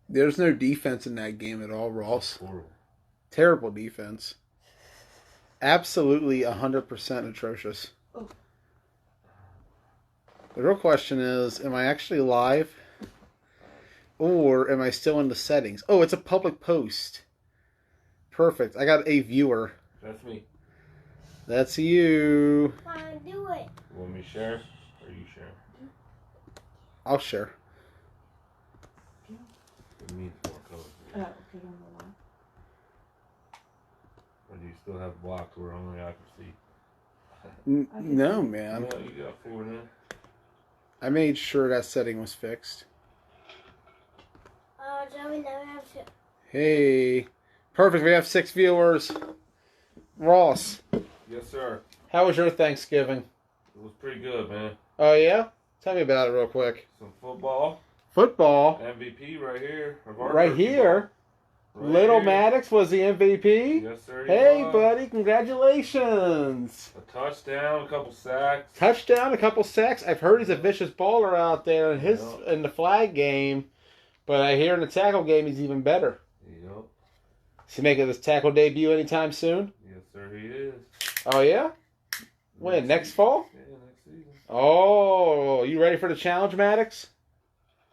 There's no defense in that game at all, Ross. Horrible. Terrible defense. Absolutely 100% atrocious. Oh. The real question is, am I actually live? Or am I still in the settings? Oh, it's a public post. Perfect. I got a viewer. That's me. That's you. Come on, do it. Want me to share? Or are you sharing? I'll share. It means more colors. Oh, okay, on the line. Or do you still have blocks where only I can see? No, man. No, you got 4 now. I made sure that setting was fixed. Oh, Joey, never have to. Hey. Perfect. We have 6 viewers. Ross, Yes, sir. how was your Thanksgiving? It was pretty good, man. Oh, yeah? Tell me about it real quick. Some football. Football. MVP right here. of our Right turkey here. ball. Right Little here. Maddox was the MVP. Yes, sir. he Hey, was. buddy. Congratulations. A touchdown, a couple sacks. Touchdown, a couple sacks. I've heard he's a vicious baller out there in the flag game. But I hear in the tackle game he's even better. Yep. Is he making his tackle debut anytime soon? Yes, sir, he is. Oh, yeah? When? Next season. fall? Yeah, next season. Oh, you ready for the challenge, Maddox?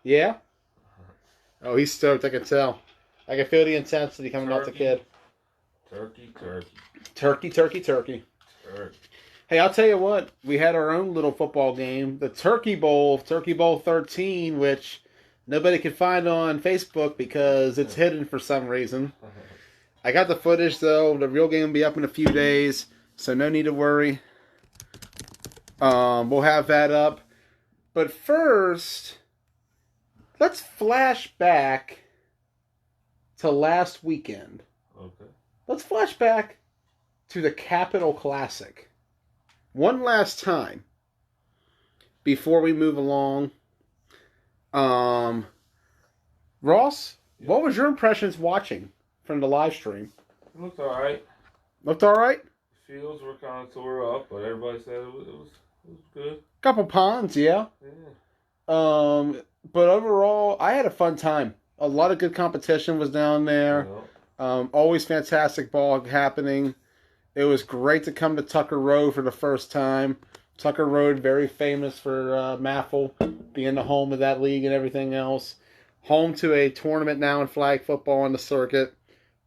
Yeah? Oh, he's stoked, I can tell. I can feel the intensity coming off the kid. Turkey, turkey, Turkey, turkey, turkey. turkey. Hey, I'll tell you what. We had our own little football game. The Turkey Bowl 13, which nobody can find on Facebook because it's hidden for some reason. I got the footage, though. The real game will be up in a few days, so no need to worry. We'll have that up. But first, let's flash back to last weekend. Okay. Let's flash back to the Capital Classic. One last time before we move along. Ross, what was your impressions watching from the live stream? It looked all right. Looked all right? Fields were kind of tore up, but everybody said it was good. Couple ponds, yeah. Yeah. But overall, I had a fun time. A lot of good competition was down there. Always fantastic ball happening. It was great to come to Tucker Road for the first time. Tucker Road, very famous for Maffle being the home of that league and everything else. Home to a tournament now in flag football on the circuit.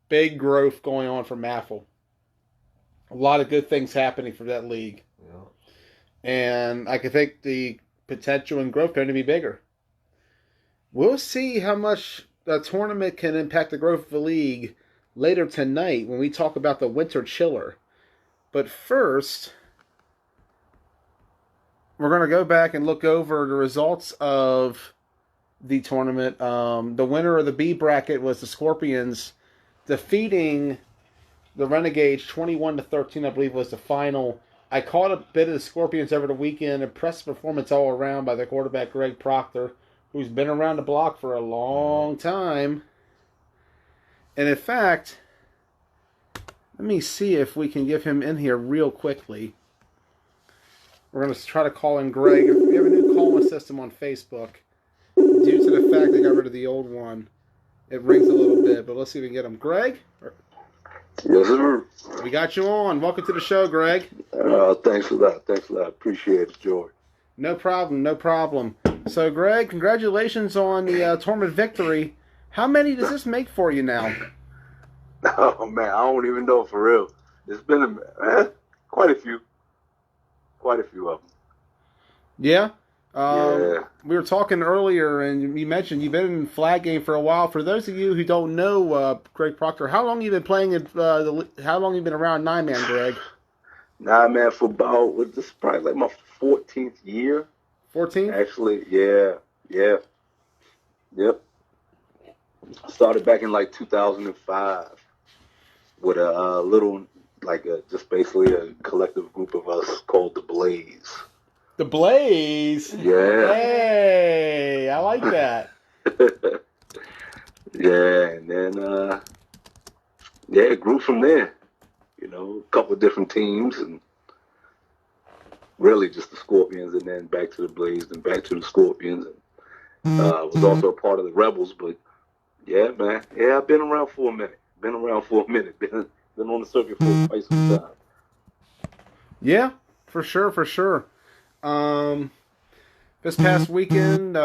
Big growth going on for Maffle. A lot of good things happening for that league. Yeah. And I can think the potential and growth going to be bigger. We'll see how much the tournament can impact the growth of the league later tonight when we talk about the winter chiller. But first, we're going to go back and look over the results of the tournament. The winner of the B bracket was the Scorpions, defeating the Renegades 21-13, I believe was the final. I caught a bit of the Scorpions over the weekend. Impressive performance all around by their quarterback, Greg Proctor, who's been around the block for a long time. And in fact, let me see if we can get him in here real quickly. We're going to try to call in Greg. We have a new calling system on Facebook. Due to the fact they got rid of the old one, it rings a little bit, but let's see if we can get him. Greg? Yes, sir. We got you on. Welcome to the show, Greg. Thanks for that. Appreciate it, George. No problem. So, Greg, congratulations on the tournament victory. How many does this make for you now? Oh, man, I don't even know for real. It's been quite a few of them. Yeah? Yeah. We were talking earlier, and you mentioned you've been in flag game for a while. For those of you who don't know Greg Proctor, how long have you been playing? How long have you been around 9-man, Greg? 9-man football. This is probably like my 14th year. 14? Actually, yeah. Yep. I started back in like 2005 with a little, just basically a collective group of us called the Blaze. The Blaze? Yeah. Hey, I like that. Yeah, and then, it grew from there. A couple of different teams, and really just the Scorpions, and then back to the Blaze, and back to the Scorpions. And was also a part of the Rebels, but Yeah, man. Yeah, I've been around for a minute. Been around for a minute. Been on the circuit for quite some time. Yeah, for sure, for sure. Um, this past weekend,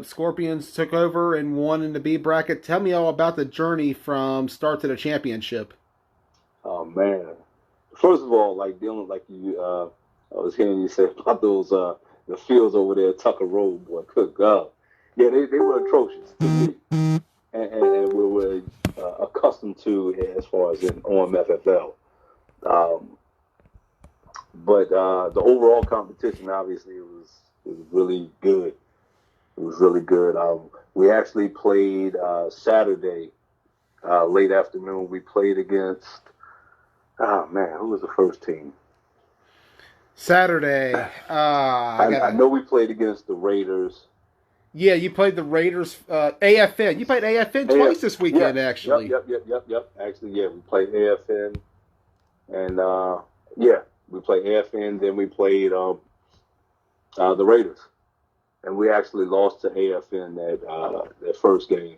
Scorpions took over and won in the B bracket. Tell me all about the journey from start to the championship. Oh man. First of all, like dealing like you I was hearing you say about those the fields over there, Tucker Road, boy, good God. Yeah, they were atrocious to me. And we were accustomed to as far as in OMFFL. Um, but the overall competition, obviously, it was really good. It was really good. We actually played Saturday, late afternoon. We played against, oh man, who was the first team? Saturday, I know we played against the Raiders. Yeah, you played the Raiders, AFN. You played AFN twice this weekend, yeah, actually. Yep. Actually, yeah, we played AFN, and yeah, we played AFN. Then we played the Raiders, and we actually lost to AFN that first game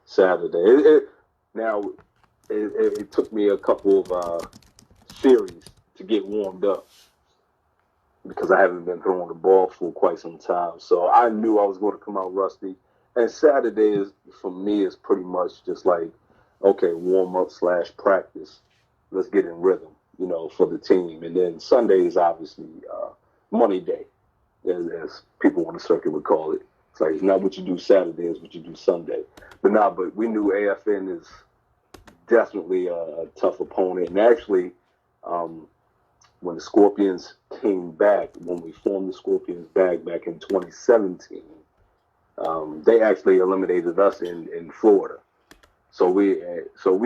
Saturday. It took me a couple of series to get warmed up because I haven't been throwing the ball for quite some time. So I knew I was going to come out rusty. And Saturday for me, is pretty much just like, okay, warm up / practice. Let's get in rhythm, for the team. And then Sunday is obviously money day, as people on the circuit would call it. It's like, it's not what you do Saturday, it's what you do Sunday. But we knew AFN is definitely a tough opponent. And actually, when the Scorpions came back, when we formed the Scorpions back in 2017, they actually eliminated us in Florida. So we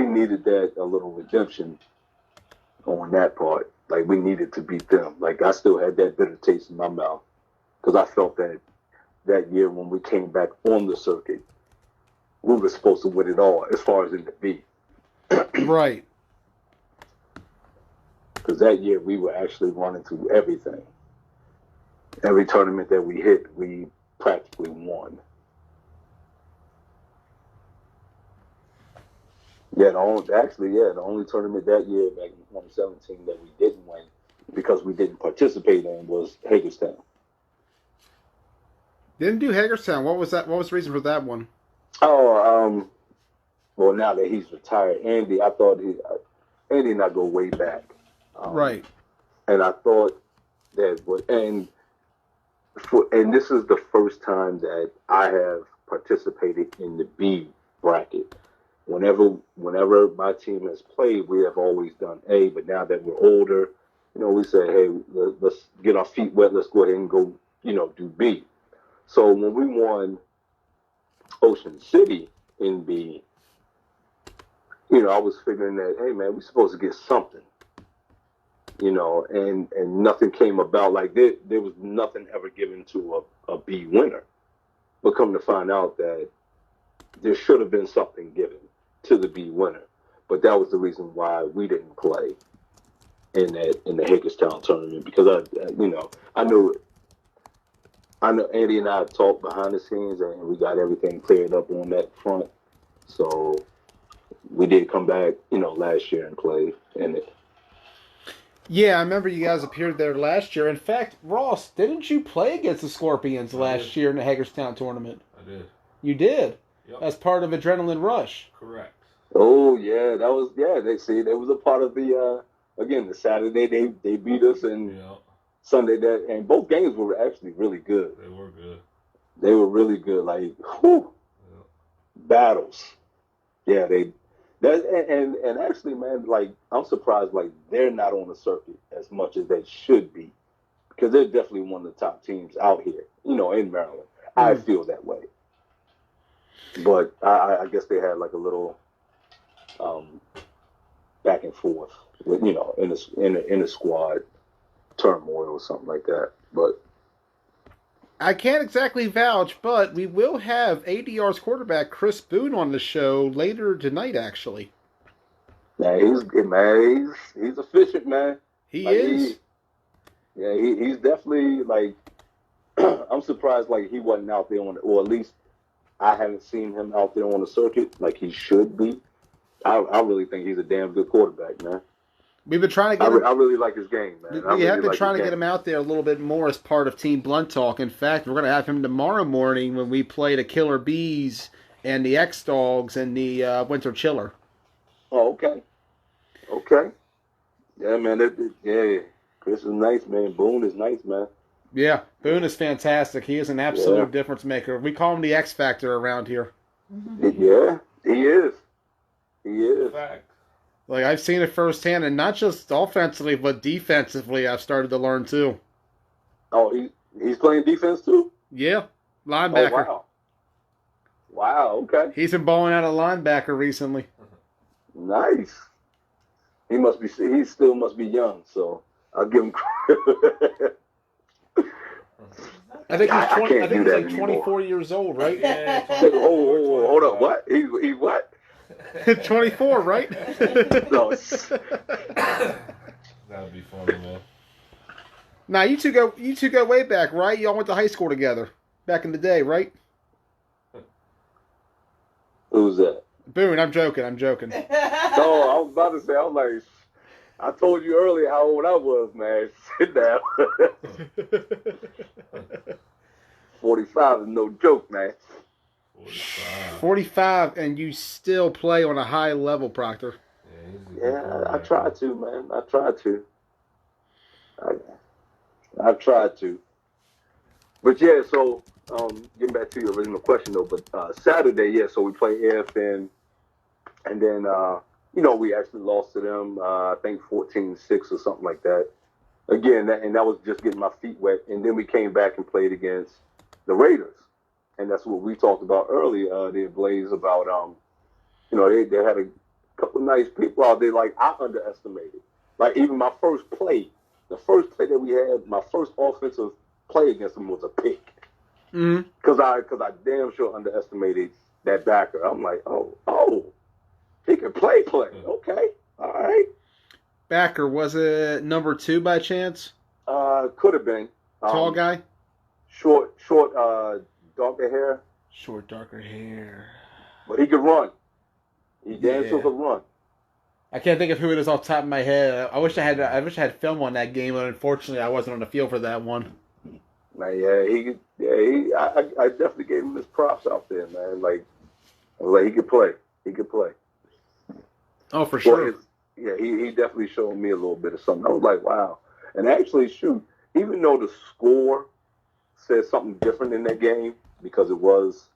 needed that a little redemption on that part. Like, we needed to beat them. Like, I still had that bitter taste in my mouth because I felt that year when we came back on the circuit, we were supposed to win it all as far as in the B. Right. Because that year we were actually running through everything. Every tournament that we hit, we practically won. Yeah, the only tournament that year back in 2017 that we didn't win because we didn't participate in was Hagerstown. Didn't do Hagerstown. What was that? What was the reason for that one? Oh, well, now that he's retired, Andy, I thought Andy and I go way back. Right. And I thought that, and this is the first time that I have participated in the B bracket. Whenever my team has played, we have always done A, but now that we're older, we say, hey, let's get our feet wet. Let's go ahead and go, do B. So when we won Ocean City in B, I was figuring that, hey, man, we're supposed to get something, and nothing came about. Like, there was nothing ever given to a B winner. But come to find out that there should have been something given to the B winner. But that was the reason why we didn't play in the Hagerstown tournament, because I know Andy and I talked behind the scenes, and we got everything cleared up on that front. So we did come back, last year and play in it. Yeah, I remember you guys appeared there last year. In fact, Ross, didn't you play against the Scorpions last year in the Hagerstown tournament? I did. You did? Yep. As part of Adrenaline Rush. Correct. Oh yeah, that was they was a part of the again the Saturday they beat us, and Sunday and both games were actually really good. They were good. They were really good, like battles. Yeah, and actually, man, like, I'm surprised like they're not on the circuit as much as they should be, because they're definitely one of the top teams out here, in Maryland. I feel that way. But I guess they had like a little back and forth with, in the squad turmoil or something like that. But I can't exactly vouch, but we will have ADR's quarterback Chris Boone on the show later tonight, actually. Yeah, he's efficient, man. He is. He's definitely like. I'm surprised like he wasn't out there or at least I haven't seen him out there on the circuit like he should be. I really think he's a damn good quarterback, man. We've been trying to get him. I really like his game, man. We have been trying to get him out there a little bit more as part of Team Blunt Talk. In fact, we're going to have him tomorrow morning when we play the Killer Bees and the X Dogs and the Winter Chiller. Oh, okay. Okay. Yeah, man. Yeah. Chris is nice, man. Boone is nice, man. Yeah, Boone is fantastic. He is an absolute difference maker. We call him the X Factor around here. Yeah, he is. He is. Fact. Like, I've seen it firsthand, and not just offensively, but defensively, I've started to learn too. Oh, he's playing defense too? Yeah, linebacker. Oh, wow, okay. He's been balling out a linebacker recently. Nice. He still must be young, so I'll give him credit. I think he's 20, I think he's like anymore. 24 years old, right? Yeah, Hold up, what? He what? 24, right? No. That'd be funny, man. Now you two go way back, right? Y'all went to high school together back in the day, right? Who's that? Boone, I'm joking. No, I was about to say, I was like, I told you earlier how old I was, man. Sit down. 45 is no joke, man. 45, and you still play on a high level, Proctor. Yeah, I tried to, man. I tried to. I've tried to. But yeah, so getting back to your original question though, but Saturday, yeah, so we play AFN, and then we actually lost to them. I think 14-6 or something like that. Again, that was just getting my feet wet, and then we came back and played against the Raiders, and that's what we talked about earlier. The Blaze about they had a couple nice people out there. Like I underestimated, like even my first play, the first play that we had, my first offensive play against them was a pick. Because I damn sure underestimated that backer. I'm like, oh, he can play. Okay, all right. Backer, was it number 2 by chance? Could have been. Tall guy? Short, darker hair. Short, darker hair. But he could run. He damn sure could run. I can't think of who it is off the top of my head. I wish I had film on that game, but unfortunately I wasn't on the field for that one. Man, I definitely gave him his props out there, man. Like he could play. He could play. Oh, for sure. He definitely showed me a little bit of something. I was like, wow. And actually, shoot, even though the score says something different in that game because it was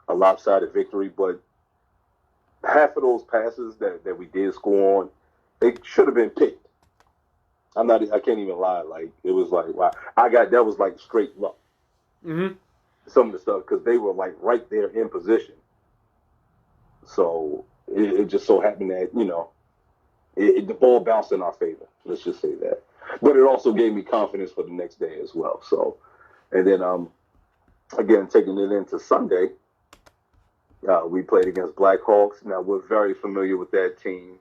a lopsided victory, but half of those passes that we did score on, they should have been picked. I can't even lie. Like it was like, wow, that was like straight luck. Mm-hmm. Some of the stuff because they were like right there in position. So it just so happened that the ball bounced in our favor. Let's just say that. But it also gave me confidence for the next day as well. So, and then again taking it into Sunday, we played against Blackhawks. Now we're very familiar with that team.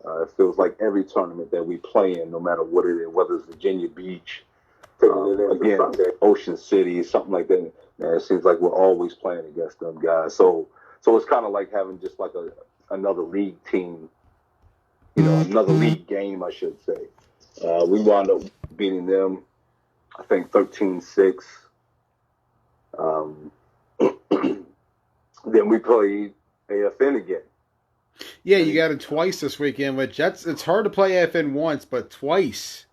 It feels like every tournament that we play in, no matter what it is, whether it's Virginia Beach, again, Ocean City, something like that, man, it seems like we're always playing against them guys. So it's kind of like having just like another league team, another league game, I should say. We wound up beating them, I think 13-6. Then we played AFN again. Yeah, you got it twice this weekend, which it's hard to play AFN once, but twice.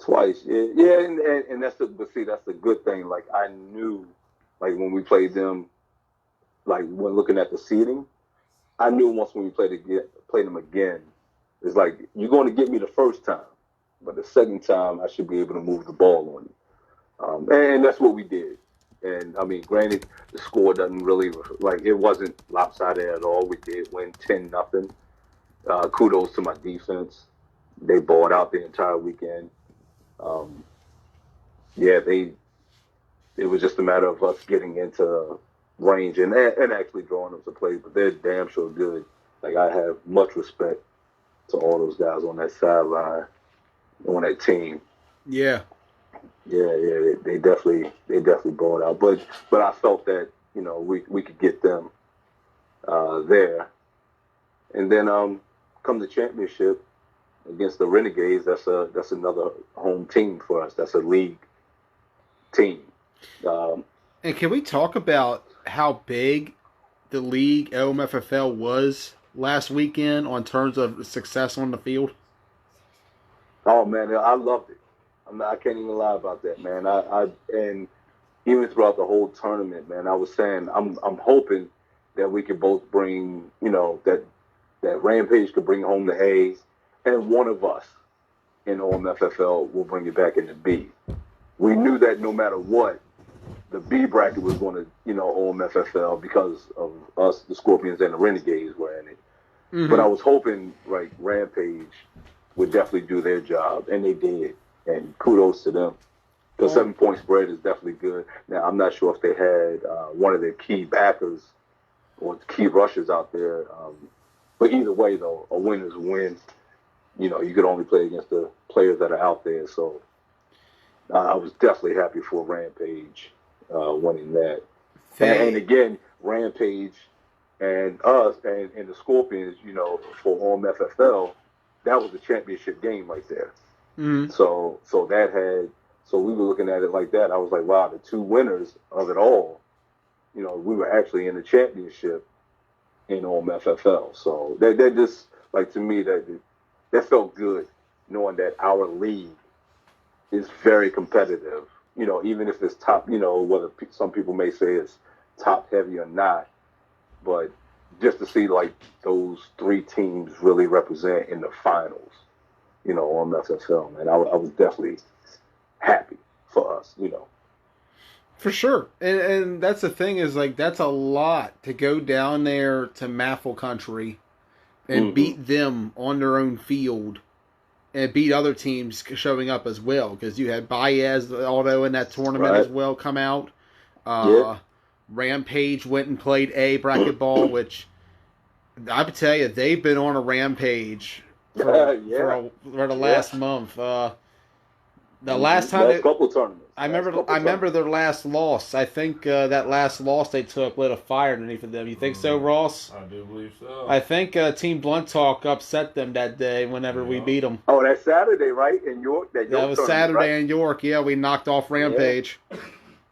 Yeah, and that's the good thing. Like I knew, like when we played them, like when looking at the seeding, I knew once when we played them again, it's like you're going to get me the first time, but the second time I should be able to move the ball on you, and that's what we did. And I mean, granted, the score doesn't really it wasn't lopsided at all. We did win 10-0. Kudos to my defense; they balled out the entire weekend. It was just a matter of us getting into range and actually drawing them to play. But they're damn sure good. Like I have much respect to all those guys on that sideline, on that team. Yeah. Yeah, they definitely balled out. But I felt that we could get them there. And then come the championship against the Renegades, that's another home team for us. That's a league team. And can we talk about how big the league OMFFL was last weekend on terms of success on the field? Oh man, I loved it. I can't even lie about that, man. And even throughout the whole tournament, man, I was saying I'm hoping that we could both bring, that Rampage could bring home the A, and one of us in OMFFL will bring it back in the B. We knew that no matter what, the B bracket was going to, OMFFL because of us, the Scorpions and the Renegades were in it. Mm-hmm. But I was hoping, Rampage would definitely do their job, and they did. And kudos to them. The 7-point spread is definitely good. Now, I'm not sure if they had one of their key backers or key rushers out there. But either way, though, a win is a win. You could only play against the players that are out there. So I was definitely happy for Rampage winning that. And again, Rampage and us and the Scorpions, for OMFFL, that was a championship game right there. Mm-hmm. So we were looking at it like that. I was like, wow, the two winners of it all, we were actually in the championship in OMFFL. So that just, to me, that felt good, knowing that our league is very competitive. Even if it's top, whether some people may say it's top heavy or not, but just to see those three teams really represent in the finals, OMFFL, man, I was definitely happy for us, For sure. And that's the thing is, that's a lot to go down there to Maffle Country and mm-hmm. beat them on their own field and beat other teams showing up as well. Because you had Baez, although in that tournament as well, come out. Rampage went and played A bracket ball, which I would tell you, they've been on a rampage for the last month. The last time couple tournaments. I remember their last loss. I think that last loss they took lit a fire underneath of them. You think so, Ross? I do believe so. I think Team Blunt Talk upset them that day whenever we beat them. Oh, that's Saturday, right? In York? That was Saturday in York. Yeah, we knocked off Rampage.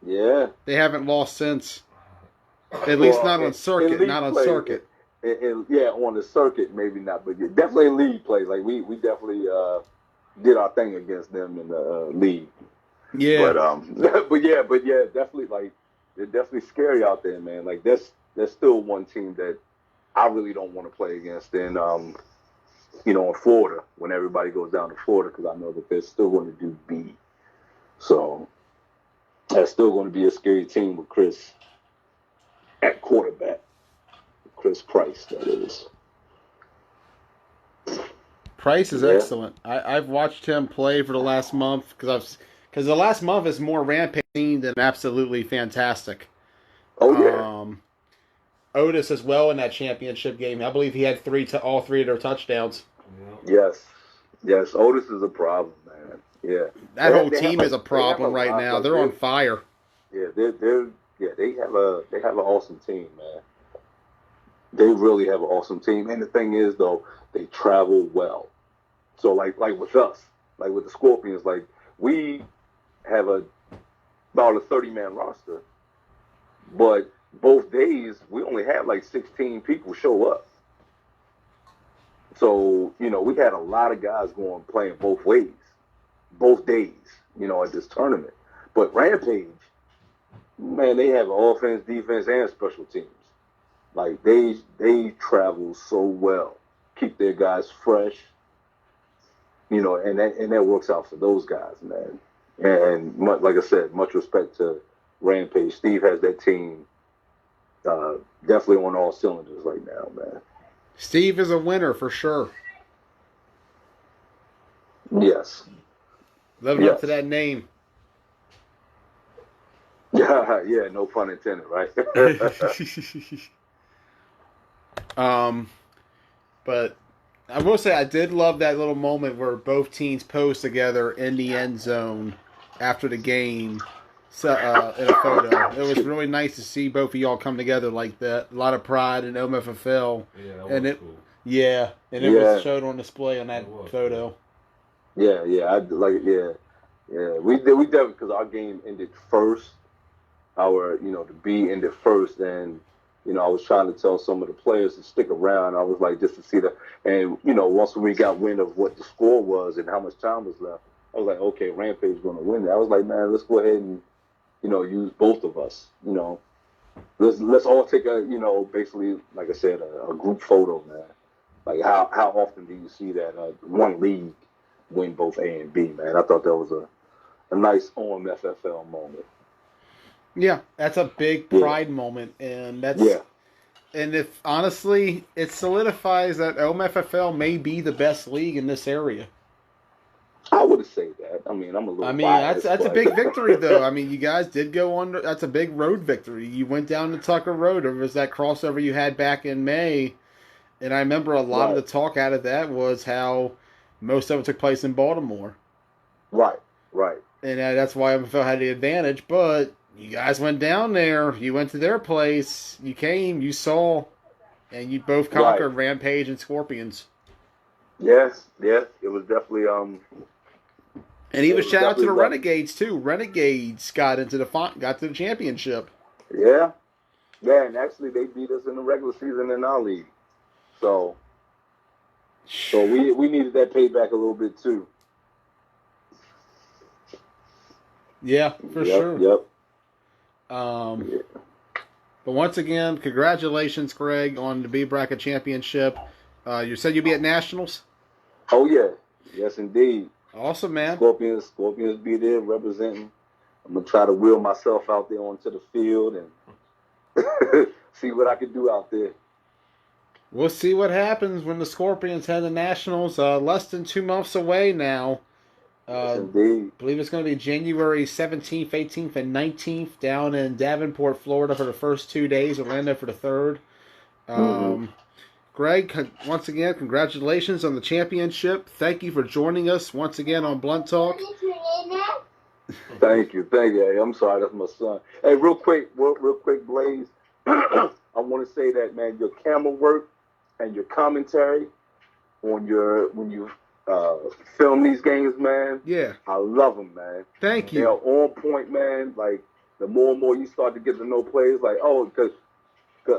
Yeah. They haven't lost since. At least not on circuit. Not on circuit. On the circuit, maybe not. But definitely in league plays. We definitely... did our thing against them in the league. Yeah. But definitely they're definitely scary out there, man. There's still one team that I really don't want to play against in in Florida when everybody goes down to Florida, because I know that they're still going to do B. So that's still going to be a scary team with Chris at quarterback. Chris Price, that is. Price is excellent. I've watched him play for the last month because the last month is more Rampage than absolutely fantastic. Oh yeah. Otis as well in that championship game. I believe he had all three of their touchdowns. Yes. Otis is a problem, man. Yeah. That whole team is a problem right now. They're on fire. Yeah, they have an awesome team, man. They really have an awesome team, and the thing is, though, they travel well. So, like with us, with the Scorpions, we have about a 30-man roster, but both days we only had 16 people show up. So, we had a lot of guys playing both ways, both days, at this tournament. But Rampage, man, they have offense, defense, and special teams. They travel so well, keep their guys fresh, and that works out for those guys, man. And like I said, much respect to Rampage. Steve has that team definitely on all cylinders right now, man. Steve is a winner for sure. Yes. Living up to that name. Yeah, no pun intended, right? But I will say I did love that little moment where both teams posed together in the end zone after the game, in a photo. It was really nice to see both of y'all come together like that. A lot of pride in OMFFL. Yeah, that And was it- cool. Yeah, and it was showed on display on that It was. photo. Yeah, We definitely, because our game ended first. The B ended first, and I was trying to tell some of the players to stick around. I was like, just to see that, and once we got wind of what the score was and how much time was left, I was like, okay, Rampage is going to win that. I was like, man, let's go ahead and use both of us. Let's all take a basically, like I said, a group photo, man. Like how often do you see that one league win both A and B, man? I thought that was a nice OMFFL moment. Yeah, that's a big pride moment, and that's and if honestly, it solidifies that OMFFL may be the best league in this area. I would say that. I mean, I'm a little. I mean, biased, that's a but- big victory, though. I mean, you guys did go under. That's a big road victory. You went down to Tucker Road. There was that crossover you had back in May, and I remember a lot of the talk out of that was how most of it took place in Baltimore. Right. And that's why MFL had the advantage. But you guys went down there. You went to their place. You came. You saw, and you both conquered Rampage and Scorpions. Yes. It was definitely And even shout out to the definitely Renegades too. Renegades got to the championship. Yeah, and actually they beat us in the regular season in our league. So we needed that payback a little bit too. Yeah, for sure. Yep. But once again, congratulations, Greg, on the B Bracket Championship. You said you'll be at Nationals? Oh yeah. Yes indeed. Awesome, man. Scorpions be there representing. I'm gonna try to wheel myself out there onto the field and see what I can do out there. We'll see what happens when the Scorpions head to Nationals. Less than 2 months away now. Yes, indeed. I believe it's going to be January 17th, 18th, and 19th down in Davenport, Florida for the first 2 days, Orlando for the third. Greg, once again, congratulations on the championship. Thank you for joining us once again on Blunt Talk. Thank you. Hey, I'm sorry, that's my son. Hey, real quick, Blaze. I want to say that, man, your camera work and your commentary when you film these games, man. Yeah. I love them, man. Thank They're you. on point, man. Like, the more and more you start to get to know players, like, because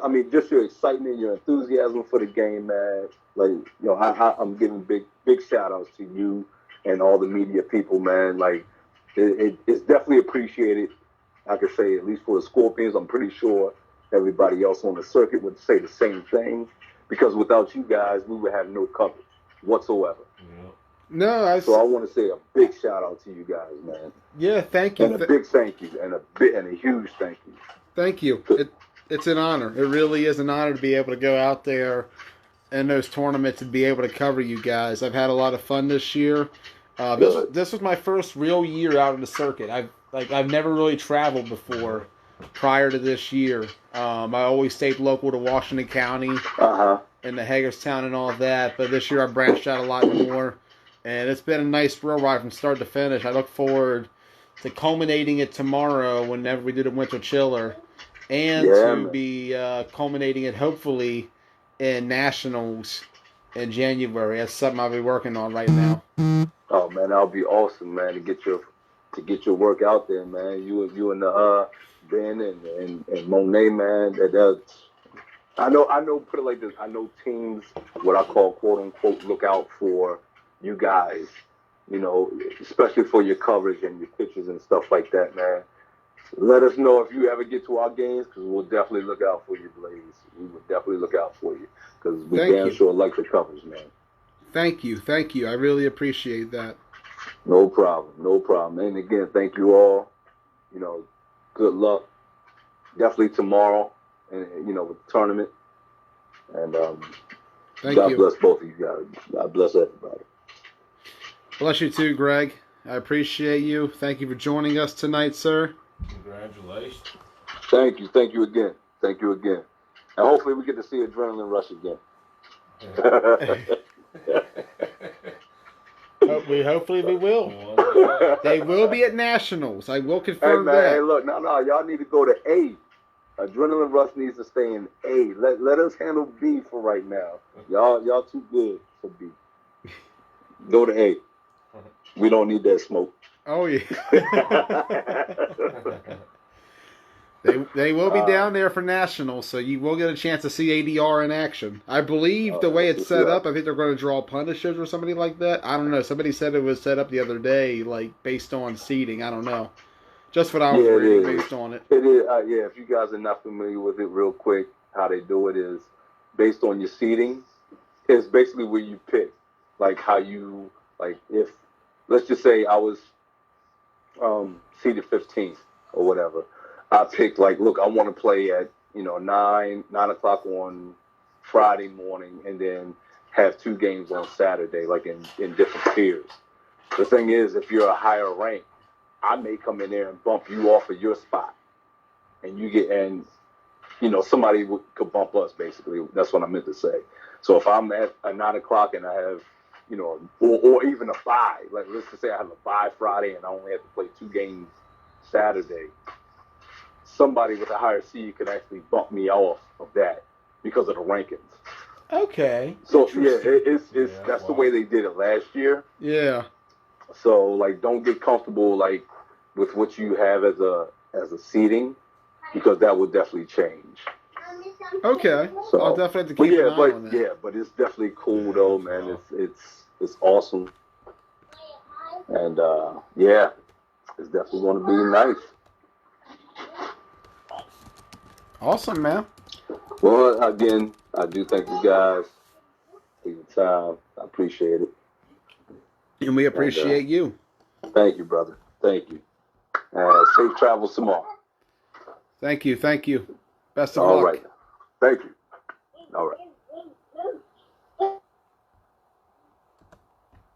I mean, just your excitement, your enthusiasm for the game, man. Like, I'm giving big shout outs to you and all the media people, man. Like, it's definitely appreciated. I could say, at least for the Scorpions, I'm pretty sure everybody else on the circuit would say the same thing. Because without you guys, we would have no coverage whatsoever. No, So I want to say a big shout out to you guys, man. Yeah, thank you. And a big thank you, and a huge thank you. Thank you. It's an honor. It really is an honor to be able to go out there in those tournaments and be able to cover you guys. I've had a lot of fun this year. This was my first real year out on the circuit. I've never really traveled before prior to this year. I always stayed local to Washington County and the Hagerstown and all of that. But this year I branched out a lot more. And it's been a nice thrill ride from start to finish. I look forward to culminating it tomorrow whenever we do the Winter Chiller. And to be culminating it hopefully in Nationals in January. That's something I'll be working on right now. Oh man, that'll be awesome, man, to get your work out there, man. You and Ben and Monet, man. I know. Put it like this: I know teams, what I call quote unquote, look out for you guys. Especially for your coverage and your pictures and stuff like that, man. Let us know if you ever get to our games, because we'll definitely look out for you, Blaze. We will definitely look out for you, because we damn sure like the coverage, man. Thank you. I really appreciate that. No problem. And again, thank you all. Good luck. Definitely tomorrow, and with the tournament. And God bless both of you guys. God bless everybody. Bless you too, Greg. I appreciate you. Thank you for joining us tonight, sir. Congratulations. Thank you again. And hopefully we get to see Adrenaline Rush again. Hopefully we will. They will be at Nationals. I will Hey confirm man, that. hey look, no, y'all need to go to A. Adrenaline Rush needs to stay in A. Let us handle B for right now. Y'all too good for B. Go to A. We don't need that smoke. Oh yeah. They will be down there for Nationals, so you will get a chance to see ADR in action. I believe the way it's set up, I think they're going to draw punishers or somebody like that. I don't know. Somebody said it was set up the other day, like based on seating. I don't know. Just what I was reading based on it. It is. Yeah, if you guys are not familiar with it, real quick, how they do it is based on your seating. It's basically where you pick, like how you like if let's just say I was seated 15th or whatever. I picked like, look, I want to play at 9 o'clock on Friday morning, and then have 2 games on Saturday, like in different tiers. The thing is, if you're a higher rank, I may come in there and bump you off of your spot, and somebody could bump us. Basically, that's what I meant to say. So if I'm at a 9 o'clock and I have, or even a bye, like let's just say I have a bye Friday and I only have to play 2 games Saturday, somebody with a higher seed could actually bump me off of that because of the rankings. Okay. So yeah, that's the way they did it last year. Yeah. So like, don't get comfortable like with what you have as a seating, because that would definitely change. Okay. So I'll definitely have to keep an eye on that. Yeah, but it's definitely cool though, man. It's awesome, and it's definitely going to be nice. Awesome, man. Well, again, I do thank you guys for your time. I appreciate it. And we appreciate you. Thank you, brother. Thank you. Safe travels tomorrow. Thank you. Thank you. Best of luck. luck. All right. Thank you. All right.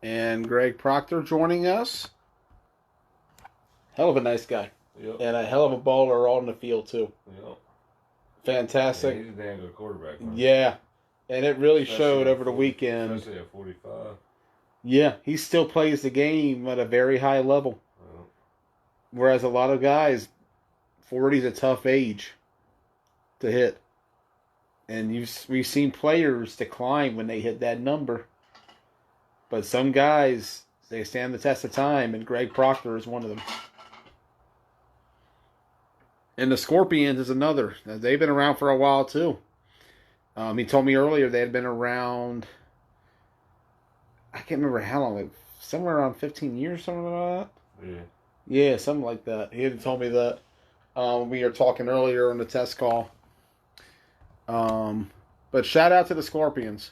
And Greg Proctor joining us. Hell of a nice guy. Yep. And a hell of a baller all in the field, too. Yep. Fantastic. Yeah, he's a damn good quarterback, man. Yeah. And it really showed over the weekend. Especially at 45. Yeah, he still plays the game at a very high level. Yeah. Whereas a lot of guys, 40 is a tough age to hit. And we've seen players decline when they hit that number. But some guys, they stand the test of time, and Greg Proctor is one of them. And the Scorpions is another. They've been around for a while, too. He told me earlier they had been around, I can't remember how long, like somewhere around 15 years, something like that. Yeah. Yeah, something like that. He had told me that. We were talking earlier on the test call. But shout out to the Scorpions.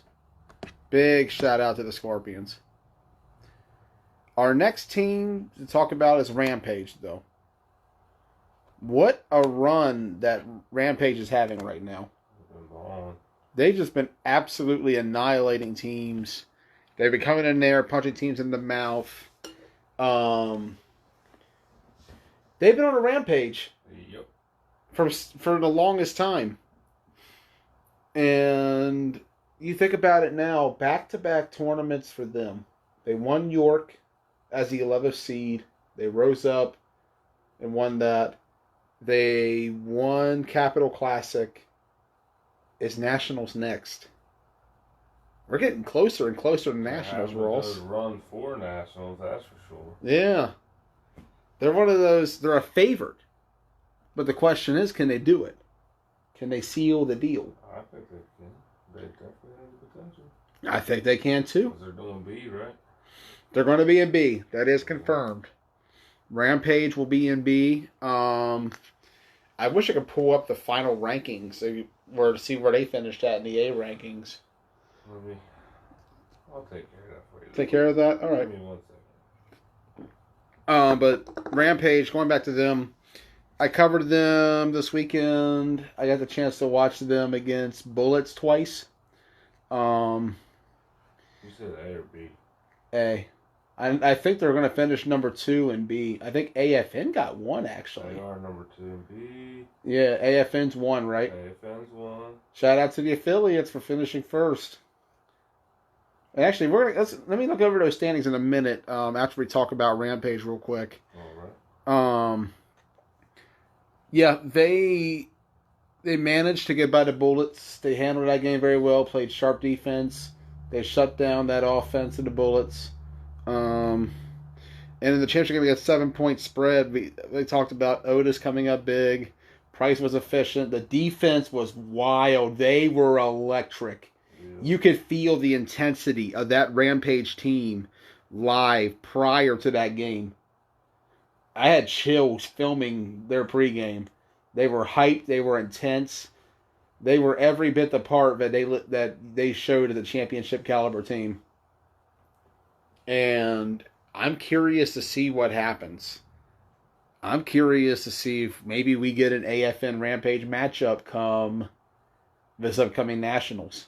Big shout out to the Scorpions. Our next team to talk about is Rampage, though. What a run that Rampage is having right now. They've just been absolutely annihilating teams. They've been coming in there, punching teams in the mouth. They've been on a rampage. Yep. For the longest time. And you think about it now, back-to-back tournaments for them. They won York as the 11th seed. They rose up and won that. They won Capital Classic. It's Nationals next. We're getting closer and closer to Nationals, Ross. Run for Nationals, that's for sure. Yeah. They're one of those, they're a favorite. But the question is, can they do it? Can they seal the deal? I think they can. They definitely have the potential. I think they can too. Because they're doing B, right? They're going to be in B. That is confirmed. Rampage will be in B. I wish I could pull up the final rankings to see where they finished at in the A rankings. I'll take care of that for you. Take care of that? All right. Give me 1 second. But Rampage, going back to them, I covered them this weekend. I got the chance to watch them against Bullets twice. You said A or B? A. I think they're going to finish number 2 in B. I think AFN got 1, actually. They are number 2 in B. Yeah, AFN's 1, right? AFN's 1. Shout out to the affiliates for finishing first. And actually, let me look over those standings in a minute. After we talk about Rampage real quick. All right. Yeah, they managed to get by the Bullets. They handled that game very well. Played sharp defense. They shut down that offense of the Bullets. And in the championship game, we got 7-point spread. We talked about Otis coming up big. Price was efficient. The defense was wild. They were electric. Yeah. You could feel the intensity of that Rampage team live prior to that game. I had chills filming their pregame. They were hyped. They were intense. They were every bit the part that they showed as a championship caliber team. And I'm curious to see what happens. I'm curious to see if maybe we get an AFN Rampage matchup come this upcoming Nationals.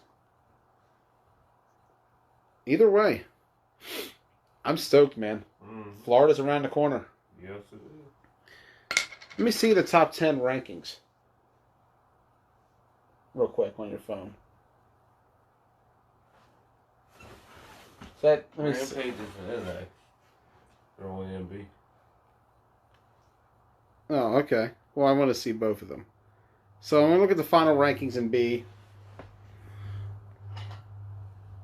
Either way, I'm stoked, man. Florida's around the corner. Yes, it is. Let me see the top 10 rankings. Real quick on your phone. Let me see. Rampage is an NA. They're only NB. Oh, okay. Well, I want to see both of them. So I'm going to look at the final rankings in B.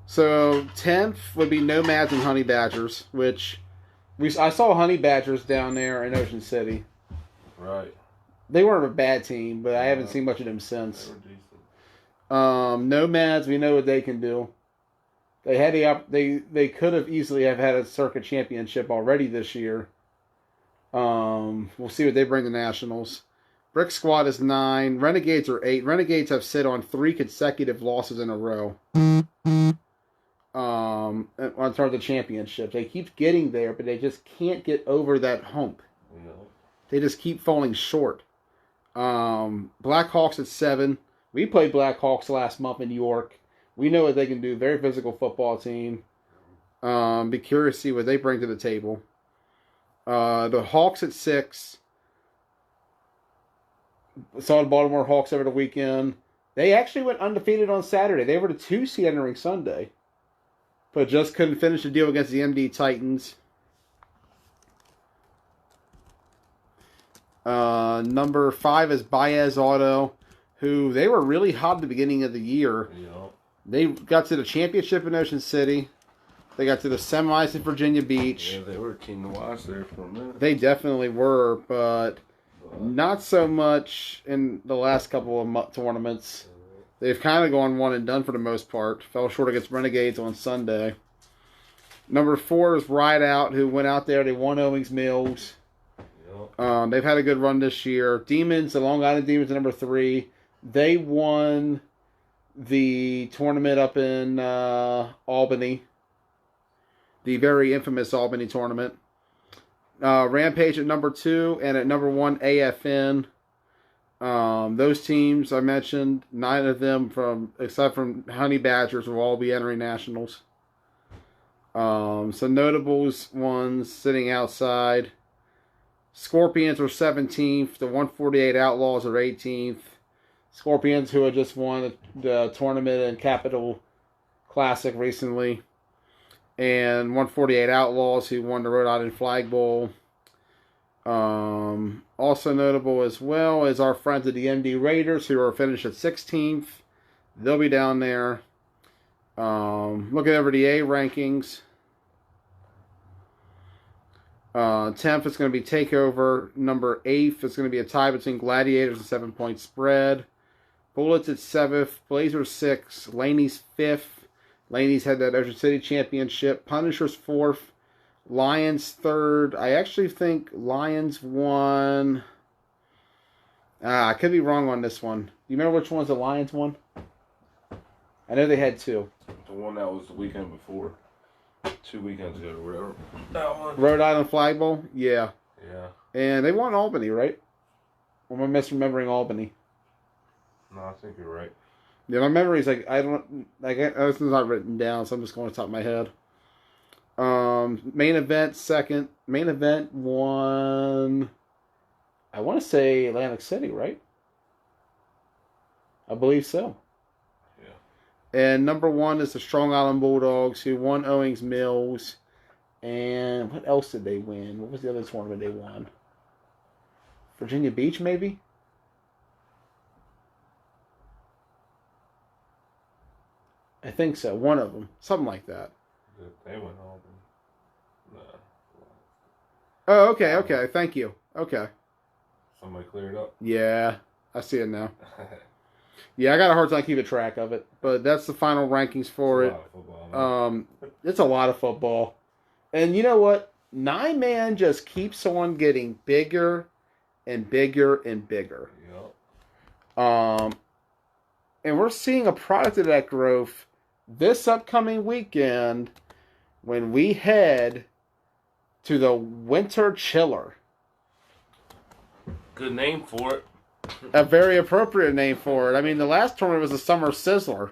So 10th would be Nomads and Honey Badgers, which I saw Honey Badgers down there in Ocean City. Right. They weren't a bad team, but I haven't seen much of them since. They were decent. Nomads, we know what they can do. They had they could have easily have had a circuit championship already this year. We'll see what they bring to Nationals. Brick Squad is 9. Renegades are 8. Renegades have sit on 3 consecutive losses in a row. On terms of the championship, they keep getting there, but they just can't get over that hump. No. They just keep falling short. Blackhawks at 7. We played Blackhawks last month in New York. We know what they can do. Very physical football team. Be curious to see what they bring to the table. The Hawks at 6. Saw the Baltimore Hawks over the weekend. They actually went undefeated on Saturday. They were the 2 seed entering Sunday, but just couldn't finish the deal against the MD Titans. Number 5 is Baez Auto, who they were really hot at the beginning of the year. Yeah. They got to the championship in Ocean City. They got to the semis in Virginia Beach. Yeah, they were keen to watch there for a minute. They definitely were, but not so much in the last couple of tournaments. They've kind of gone one and done for the most part. Fell short against Renegades on Sunday. Number 4 is Ride Out, who went out there. They won Owings Mills. Yep. They've had a good run this year. Demons, the Long Island Demons, are number 3. They won the tournament up in Albany. The very infamous Albany tournament. Rampage at number 2, and at number 1, AFN. Those teams I mentioned, 9 of them except from Honey Badgers will all be entering Nationals. Some notables ones sitting outside. Scorpions are 17th. The 148 Outlaws are 18th. Scorpions, who had just won the tournament in Capital Classic recently. And 148 Outlaws, who won the Rhode Island Flag Bowl. Also notable as well is our friends at the MD Raiders, who are finished at 16th. They'll be down there. Looking over the A rankings. 10th is going to be Takeover. Number 8th is going to be a tie between Gladiators and 7-point spread. Bullets at 7th. Blazers 6th. Laney's 5th. Laney's had that Ocean City Championship. Punishers 4th. Lions 3rd. I actually think Lions won. I could be wrong on this one. Do you remember which ones the Lions won? I know they had 2. The one that was the weekend before. 2 weekends ago or whatever. That one. Rhode Island Flag Bowl? Yeah. Yeah. And they won Albany, right? Or am I misremembering Albany? No, I think you're right. Yeah, my memory's this is not written down, so I'm just going to the top of my head. Main event 2nd. Main event won, I want to say Atlantic City, right? I believe so. And number 1 is the Strong Island Bulldogs, who won Owings Mills. And what else did they win? What was the other tournament they won? Virginia Beach, maybe? I think so. One of them. Something like that. They went home. Nah. Oh, okay, okay. Thank you. Okay. Somebody cleared up. Yeah, I see it now. Yeah, I got a hard time keeping track of it. But that's the final rankings for it. It's a lot of football. And you know what? 9-man just keeps on getting bigger and bigger and bigger. Yep. And we're seeing a product of that growth this upcoming weekend when we head to the Winter Chiller. Good name for it. A very appropriate name for it. I mean, the last tournament was the Summer Sizzler.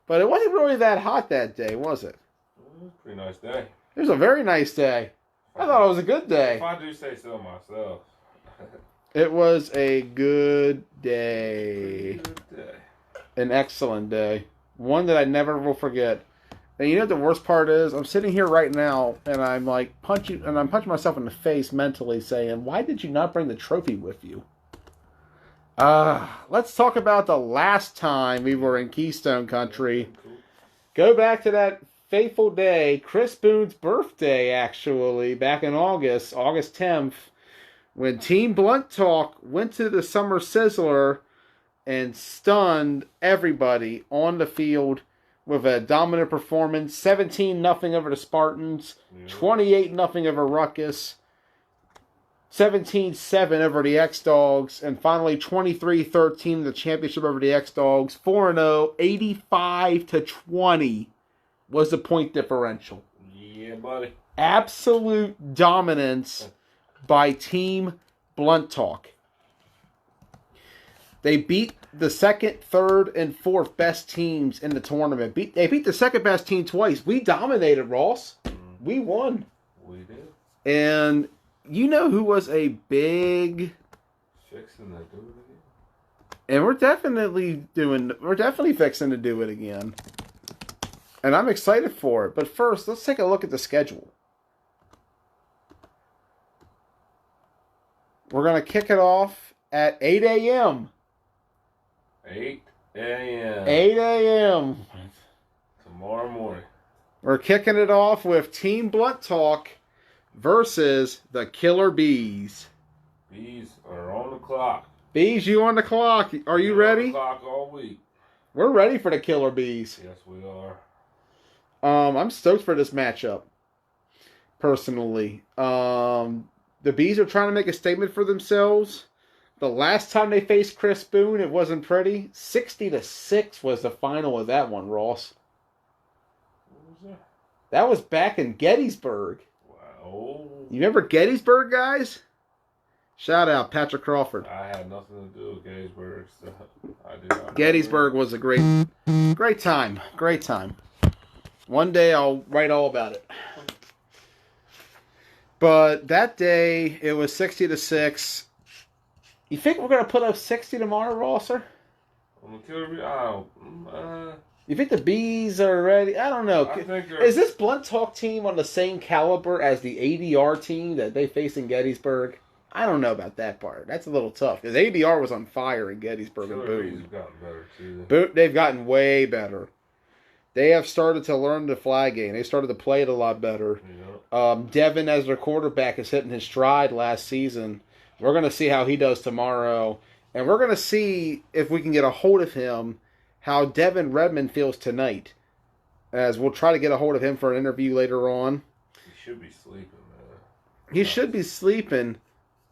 But it wasn't really that hot that day, was it? It was a pretty nice day. It was a very nice day. I thought it was a good day. If I do say so myself. It was a good day. Good day. An excellent day. One that I never will forget. And you know what the worst part is? I'm sitting here right now and I'm like punching myself in the face mentally saying, why did you not bring the trophy with you? Let's talk about the last time we were in Keystone Country. Go back to that fateful day, Chris Boone's birthday, actually, back in August 10th, when Team Blunt Talk went to the Summer Sizzler and stunned everybody on the field with a dominant performance. 17-0 over the Spartans, 28-0 over Ruckus, 17-7 over the X-Dogs, and finally 23-13 the championship over the X-Dogs. 4-0, 85-20 was the point differential. Yeah, buddy. Absolute dominance by Team Blunt Talk. They beat the second, third, and fourth best teams in the tournament. They beat the second best team twice. We dominated, Ross. We won. We did. And you know who was a big... Fixing to do it again. And we're definitely fixing to do it again. And I'm excited for it. But first, let's take a look at the schedule. We're going to kick it off at 8 a.m. 8 a.m. 8 a.m. Tomorrow morning. We're kicking it off with Team Blunt Talk versus the Killer Bees. Bees are on the clock. Bees, you on the clock. Are you ready? On the clock all week. We're ready for the Killer Bees. Yes, we are. I'm stoked for this matchup, personally. The Bees are trying to make a statement for themselves. The last time they faced Chris Boone, it wasn't pretty. 60-6 was the final of that one, Ross. What was that? That was back in Gettysburg. Wow. You remember Gettysburg, guys? Shout out Patrick Crawford. I had nothing to do with Gettysburg, so I did not. Gettysburg was a great time. Great time. One day I'll write all about it. But that day, it was 60-6. You think we're going to put up 60 tomorrow, Rosser? On the Killer Bee, I don't. You think the Bees are ready? I don't know. I think Is this Blunt Talk team on the same caliber as the ADR team that they faced in Gettysburg? I don't know about that part. That's a little tough because ADR was on fire in Gettysburg and Killer Bees Boone. have gotten better too. They've gotten way better. They have started to learn the flag game. They started to play it a lot better. Yeah. Devin, as their quarterback, is hitting his stride last season. We're going to see how he does tomorrow. And we're going to see if we can get a hold of him, how Devin Redmond feels tonight. As we'll try to get a hold of him for an interview later on. He should be sleeping, man. He should be sleeping,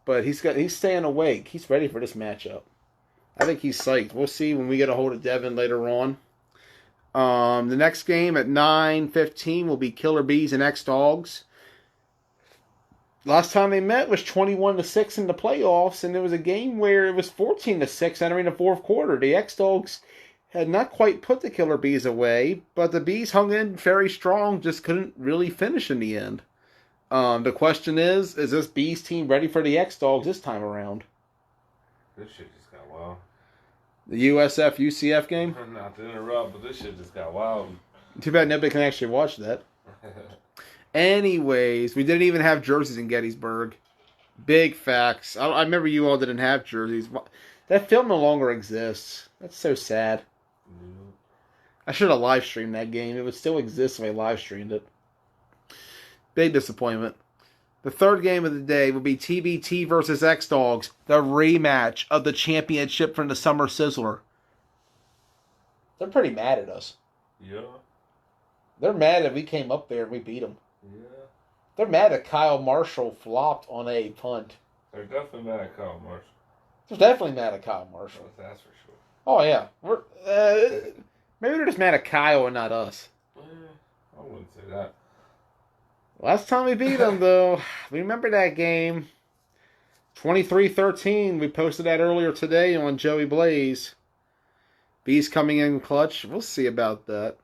but he's staying awake. He's ready for this matchup. I think he's psyched. We'll see when we get a hold of Devin later on. The next game at 9:15 will be Killer Bees and X-Dogs. Last time they met was 21-6 in the playoffs, and it was a game where it was 14-6 entering the fourth quarter. The X-Dogs had not quite put the Killer Bees away, but the Bees hung in very strong, just couldn't really finish in the end. The question is this Bees team ready for the X-Dogs this time around? This shit just got wild. The USF UCF game. Not to interrupt, but this shit just got wild. Too bad nobody can actually watch that. Anyways, we didn't even have jerseys in Gettysburg. Big facts. I remember you all didn't have jerseys. That film no longer exists. That's so sad. I should have live streamed that game. It would still exist if I live streamed it. Big disappointment. The third game of the day will be TBT versus X-Dogs, the rematch of the championship from the Summer Sizzler. They're pretty mad at us. Yeah. They're mad that we came up there and we beat them. Yeah. They're mad that Kyle Marshall flopped on a punt. They're definitely mad at Kyle Marshall. They're definitely mad at Kyle Marshall. That's for sure. Oh, yeah. Maybe they're just mad at Kyle and not us. I wouldn't say that. Last time we beat them, though, we remember that game. 23-13. We posted that earlier today on Joey Blaze. Bees coming in clutch. We'll see about that.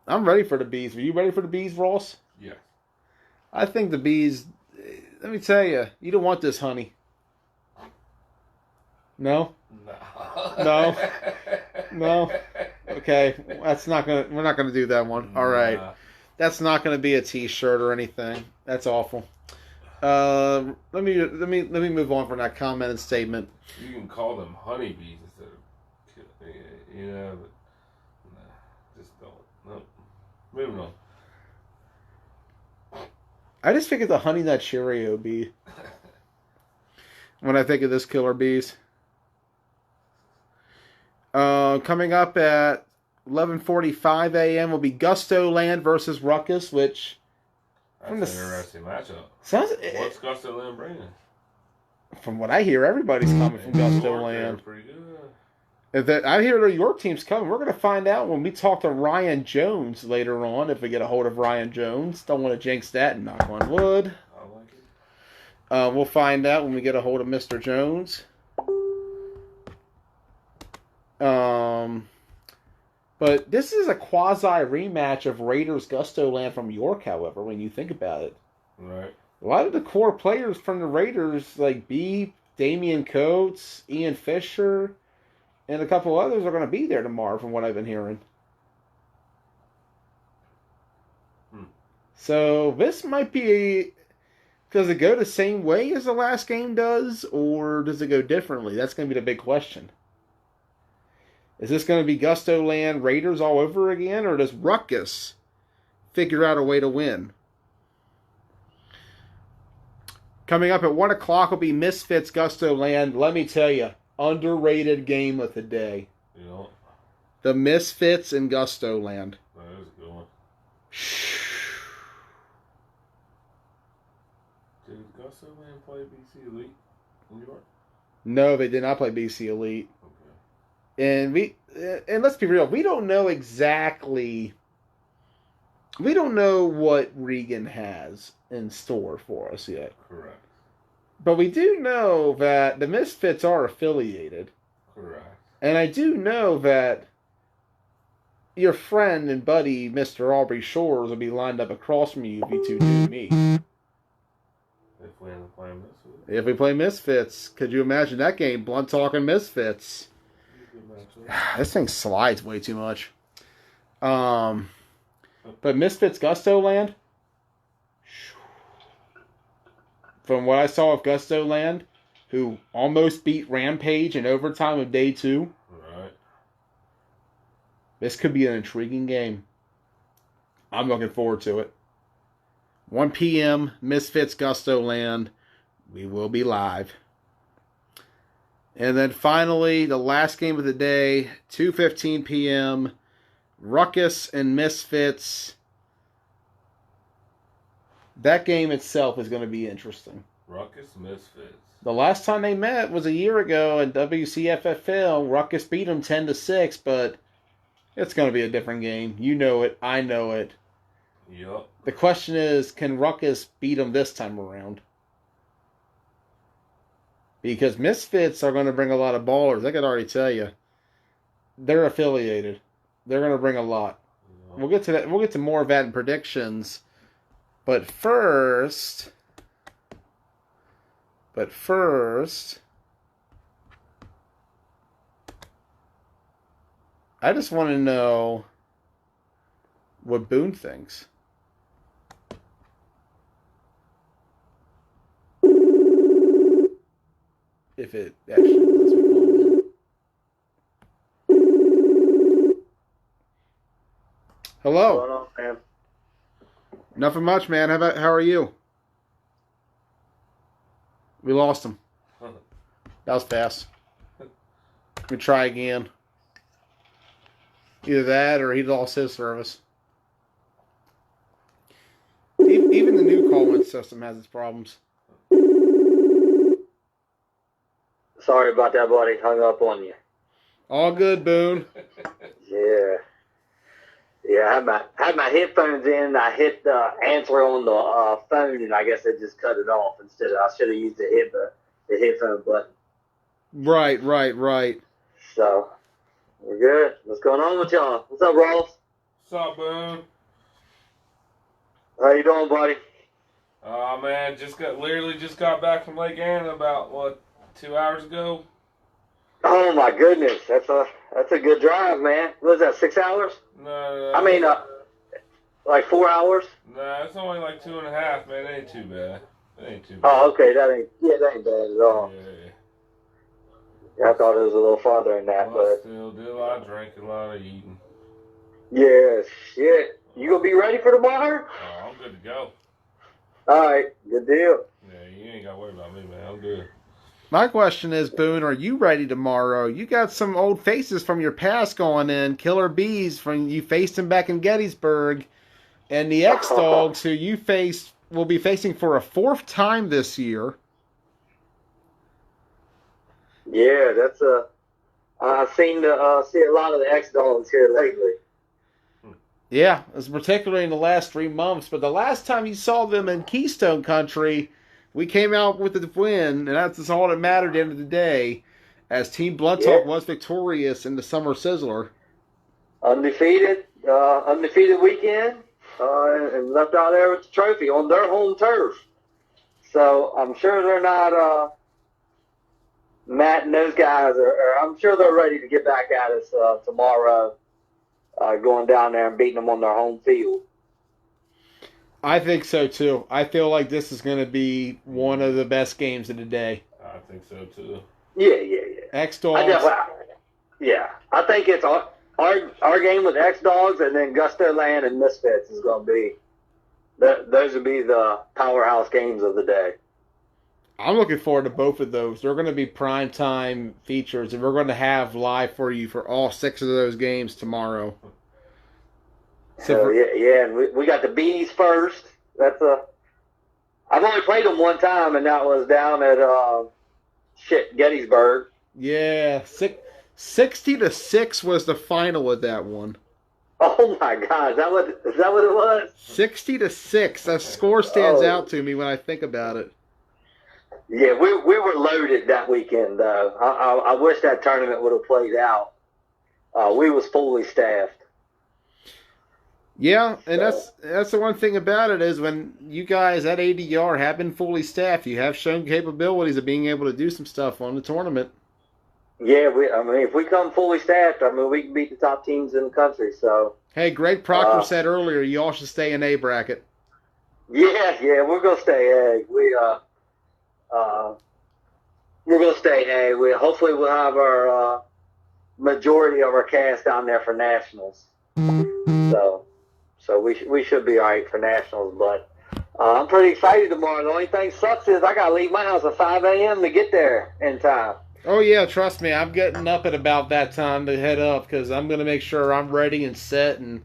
I'm ready for the Bees. Are you ready for the Bees, Ross? Yeah. I think the Bees... Let me tell you, you don't want this, honey. No? No. No? Okay. We're not gonna do that one. All right. Nah. That's not gonna be a T-shirt or anything. That's awful. Let me move on from that comment and statement. You can call them honeybees instead of, yeah, but nah, just don't. No. Moving on. I just think of the Honey Nut Cheerio bee when I think of this killer bees. Coming up at 11:45 a.m. will be Gusto Land versus Ruckus, which That's an interesting matchup. sounds. What's Gusto Land bringing? From what I hear, everybody's coming from Gusto Land. Pretty good. I hear the York team's coming. We're going to find out when we talk to Ryan Jones later on, if we get a hold of Ryan Jones. Don't want to jinx that and knock on wood. I like it. We'll find out when we get a hold of Mr. Jones. But this is a quasi rematch of Raiders Gusto Land from York, however, when you think about it. Right. A lot of the core players from the Raiders, like B, Damian Coates, Ian Fisher, and a couple others are going to be there tomorrow, from what I've been hearing. So this might be does it go the same way as the last game does, or does it go differently? That's going to be the big question. Is this going to be Gusto Land Raiders all over again, or does Ruckus figure out a way to win? Coming up at 1 o'clock will be Misfits Gusto Land. Let me tell you, underrated game of the day. Yeah. The Misfits in Gusto Land. That is a good one. Did Gusto Land play BC Elite in New York? No, they did not play BC Elite. Okay. And let's be real, we don't know exactly. We don't know what Regan has in store for us yet. Correct. But we do know that the Misfits are affiliated. Correct. And I do know that your friend and buddy, Mr. Aubrey Shores, will be lined up across from you if you two do meet. If we end up playing Misfits. If we play Misfits, could you imagine that game? Blunt talking Misfits. This thing slides way too much. But Misfits Gusto Land, from what I saw of Gusto Land, who almost beat Rampage in overtime of day 2, Right. this could be an intriguing game. I'm looking forward to it. 1 p.m., Misfits Gusto Land. We will be live. And then finally, the last game of the day, 2:15 p.m., Ruckus and Misfits. That game itself is going to be interesting. Ruckus Misfits. The last time they met was a year ago in WCFFL. Ruckus beat them 10-6, but it's going to be a different game. You know it. I know it. Yup. The question is, can Ruckus beat them this time around? Because Misfits are going to bring a lot of ballers. I can already tell you. They're affiliated. They're going to bring a lot. Yup. We'll get to that. We'll get to more of that in predictions. But first, I just want to know what Boone thinks. If it actually lets me call him. Hello. What's going on, man? Nothing much, man. How are you? We lost him. That was fast. Let me try again. Either that or he lost his service. Even the new call-in system has its problems. Sorry about that, buddy. Hung up on you. All good, Boone. Yeah. Yeah, I had my headphones in. I hit answer on the phone, and I guess it just cut it off instead of I should have used the headphone button. Right. So, we're good. What's going on with y'all? What's up, Ross? What's up, Boone? How you doing, buddy? Oh man, literally just got back from Lake Anna about 2 hours ago. Oh my goodness, that's a good drive, man. What is that? 6 hours? No, I mean, like 4 hours? nah, it's only like 2.5, man. It ain't too bad. Oh, okay, that ain't bad at all. Yeah. Yeah, I thought it was a little farther than that, Well, but still did a lot of drinking, a lot of eating. yeah, shit. You gonna be ready for tomorrow? Oh, I'm good to go. All right, good deal. Yeah, you ain't got to worry about me, man. I'm good. My question is, Boone, are you ready tomorrow? You got some old faces from your past going in. Killer Bees from you faced him back in Gettysburg, and the X Dogs who you faced will be facing for a 4th time this year. Yeah, that's I've seen see a lot of the X Dogs here lately. Yeah, it's particularly in the last 3 months. But the last time you saw them in Keystone Country, we came out with the win, and that's all that mattered at the end of the day, as Team Bluntalk was victorious in the Summer Sizzler. Undefeated weekend, and left out there with the trophy on their home turf. So I'm sure they're not Matt and those guys I'm sure they're ready to get back at us tomorrow, going down there and beating them on their home field. I think so too. I feel like this is going to be one of the best games of the day. I think so, too. Yeah. X Dogs. I think it's our game with X Dogs, and then Gusto Land and Misfits is going to be those will be the powerhouse games of the day. I'm looking forward to both of those. They're going to be primetime features, and we're going to have live for you for all 6 of those games tomorrow. So and we got the Bees first. I've only played them one time, and that was down at Gettysburg. Yeah, 60-6 was the final of that one. Oh my God, is that what it was? 60-6. That score stands out to me when I think about it. Yeah, we were loaded that weekend though. I wish that tournament would have played out. We was fully staffed. Yeah, and that's the one thing about it is when you guys at ADR have been fully staffed, you have shown capabilities of being able to do some stuff on the tournament. Yeah, if we come fully staffed, we can beat the top teams in the country. So hey, Greg Proctor said earlier, you all should stay in A bracket. Yeah, we're gonna stay A. We're gonna stay A. Hopefully we'll have our majority of our cast down there for nationals. So we should be all right for nationals, but I'm pretty excited tomorrow. The only thing sucks is I gotta leave my house at 5 a.m. to get there in time. Oh yeah, trust me, I'm getting up at about that time to head up because I'm gonna make sure I'm ready and set and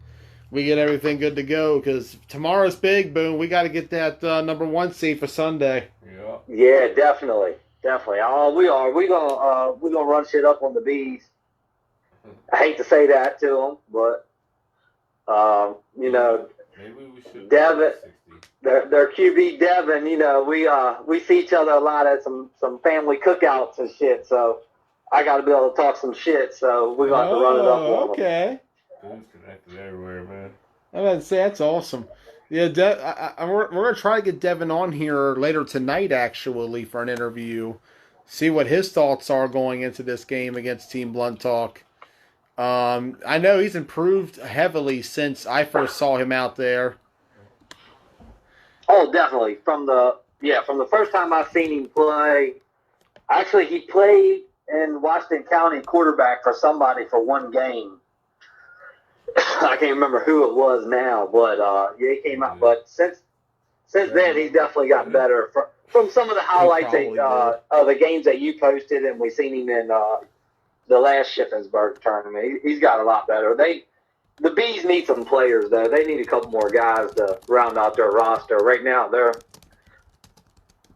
we get everything good to go because tomorrow's big, Boone. We got to get that number 1 seed for Sunday. Yeah. Yeah, definitely. Oh, we are. We're gonna run shit up on the Bees. I hate to say that to them, but Maybe we should. Devin, their QB Devin. We see each other a lot at some family cookouts and shit. So I got to be able to talk some shit. So we're gonna have to run it up on them. Okay. Boon's connected everywhere, man. I'm about to say that's awesome. Yeah, we're gonna try to get Devin on here later tonight, actually, for an interview. See what his thoughts are going into this game against Team Bluntalk. I know he's improved heavily since I first saw him out there. Oh, definitely. From the first time I seen him play, actually he played in Washington County quarterback for somebody for one game. I can't remember who it was now, but yeah, he came out. But since then, he's definitely gotten better. From some of the highlights of the games that you posted, and we seen him in the last Shippensburg tournament. He's got a lot better. The Bees need some players though. They need a couple more guys to round out their roster. Right now, their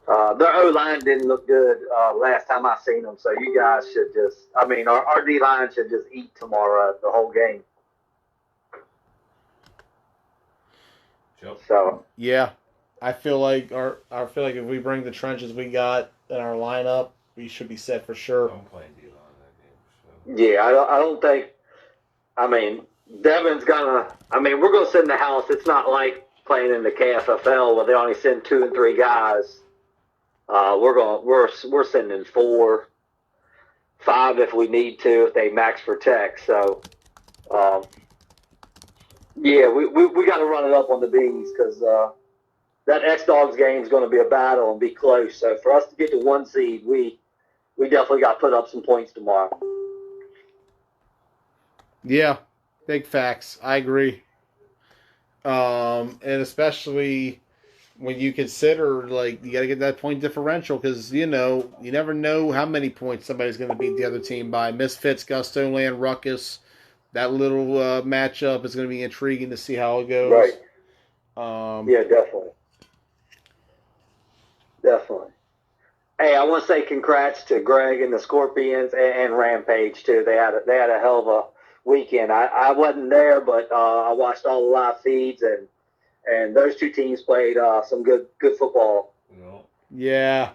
O-line didn't look good last time I seen them. So you guys should just, our D-line should just eat tomorrow the whole game. Yep. So Yeah, I feel like if we bring the trenches we got in our lineup, we should be set for sure. I'm playing D-line that game. So. yeah, I don't think. Devin's gonna. We're gonna sit in the house. It's not like playing in the KFFL where they only send 2 and 3 guys. We're sending 4, 5 if we need to if they max protect. So, yeah, we got to run it up on the Bees because that X-Dogs game is going to be a battle and be close. So for us to get to 1 seed, we definitely got to put up some points tomorrow. Yeah, big facts. I agree. And especially when you consider, like, you got to get that point differential because, you never know how many points somebody's going to beat the other team by. Misfits, Gusto Land, Ruckus. That little matchup is going to be intriguing to see how it goes. Right. Yeah, definitely. Definitely. Hey, I want to say congrats to Greg and the Scorpions and Rampage, too. They had a hell of a weekend. I wasn't there, but I watched all the live feeds, and those 2 teams played some good football. Yeah,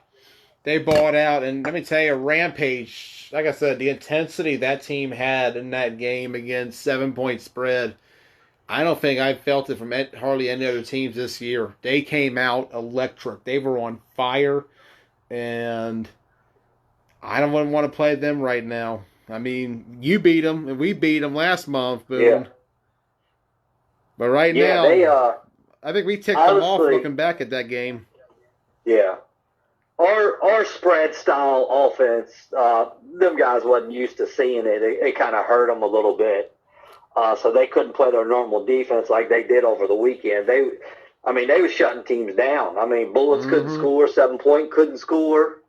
they bought out, and let me tell you, Rampage, like I said, the intensity that team had in that game against 7-point spread, I don't think I felt it from hardly any other teams this year. They came out electric. They were on fire, and I don't want to play them right now. You beat them, and we beat them last month, Boone. Yeah. But right now, I think we ticked them off looking back at that game. Yeah. Our spread style offense, them guys wasn't used to seeing it. It kind of hurt them a little bit. So they couldn't play their normal defense like they did over the weekend. They were shutting teams down. Bullets couldn't score, 7-point couldn't score.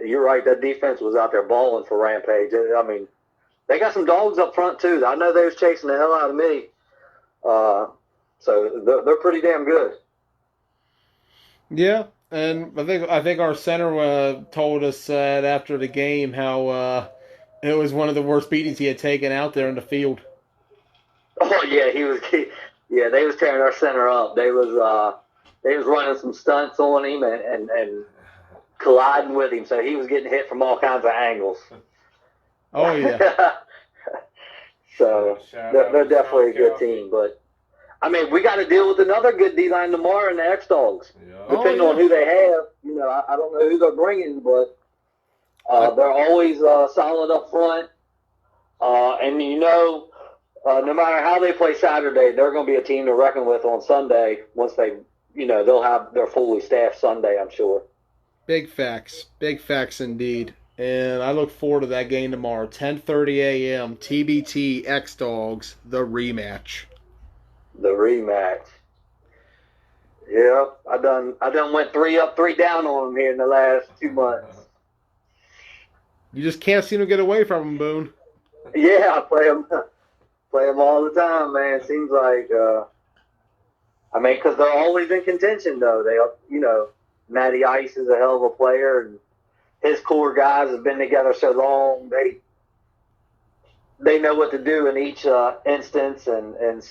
You're right, that defense was out there balling for Rampage. They got some dogs up front, too. I know they was chasing the hell out of me. So they're pretty damn good. Yeah, and I think our center told us after the game how it was one of the worst beatings he had taken out there in the field. Oh yeah, they was tearing our center up. They was running some stunts on him and colliding with him, so he was getting hit from all kinds of angles. Oh yeah. So they're definitely a good team, but. We got to deal with another good D-line tomorrow in the X-Dogs. Yeah. Depending on who they have, I don't know who they're bringing, but they're always solid up front. And no matter how they play Saturday, they're going to be a team to reckon with on Sunday once they'll have their fully staffed Sunday, I'm sure. Big facts indeed. And I look forward to that game tomorrow, 10:30 a.m. TBT X-Dogs, the rematch. The rematch. Yeah, I done went 3 up, 3 down on them here in the last 2 months. You just can't seem to get away from them, Boone. Yeah, I play them all the time, man. Seems like, because they're always in contention, though. They, Matty Ice is a hell of a player, and his core guys have been together so long. They know what to do in each instance, and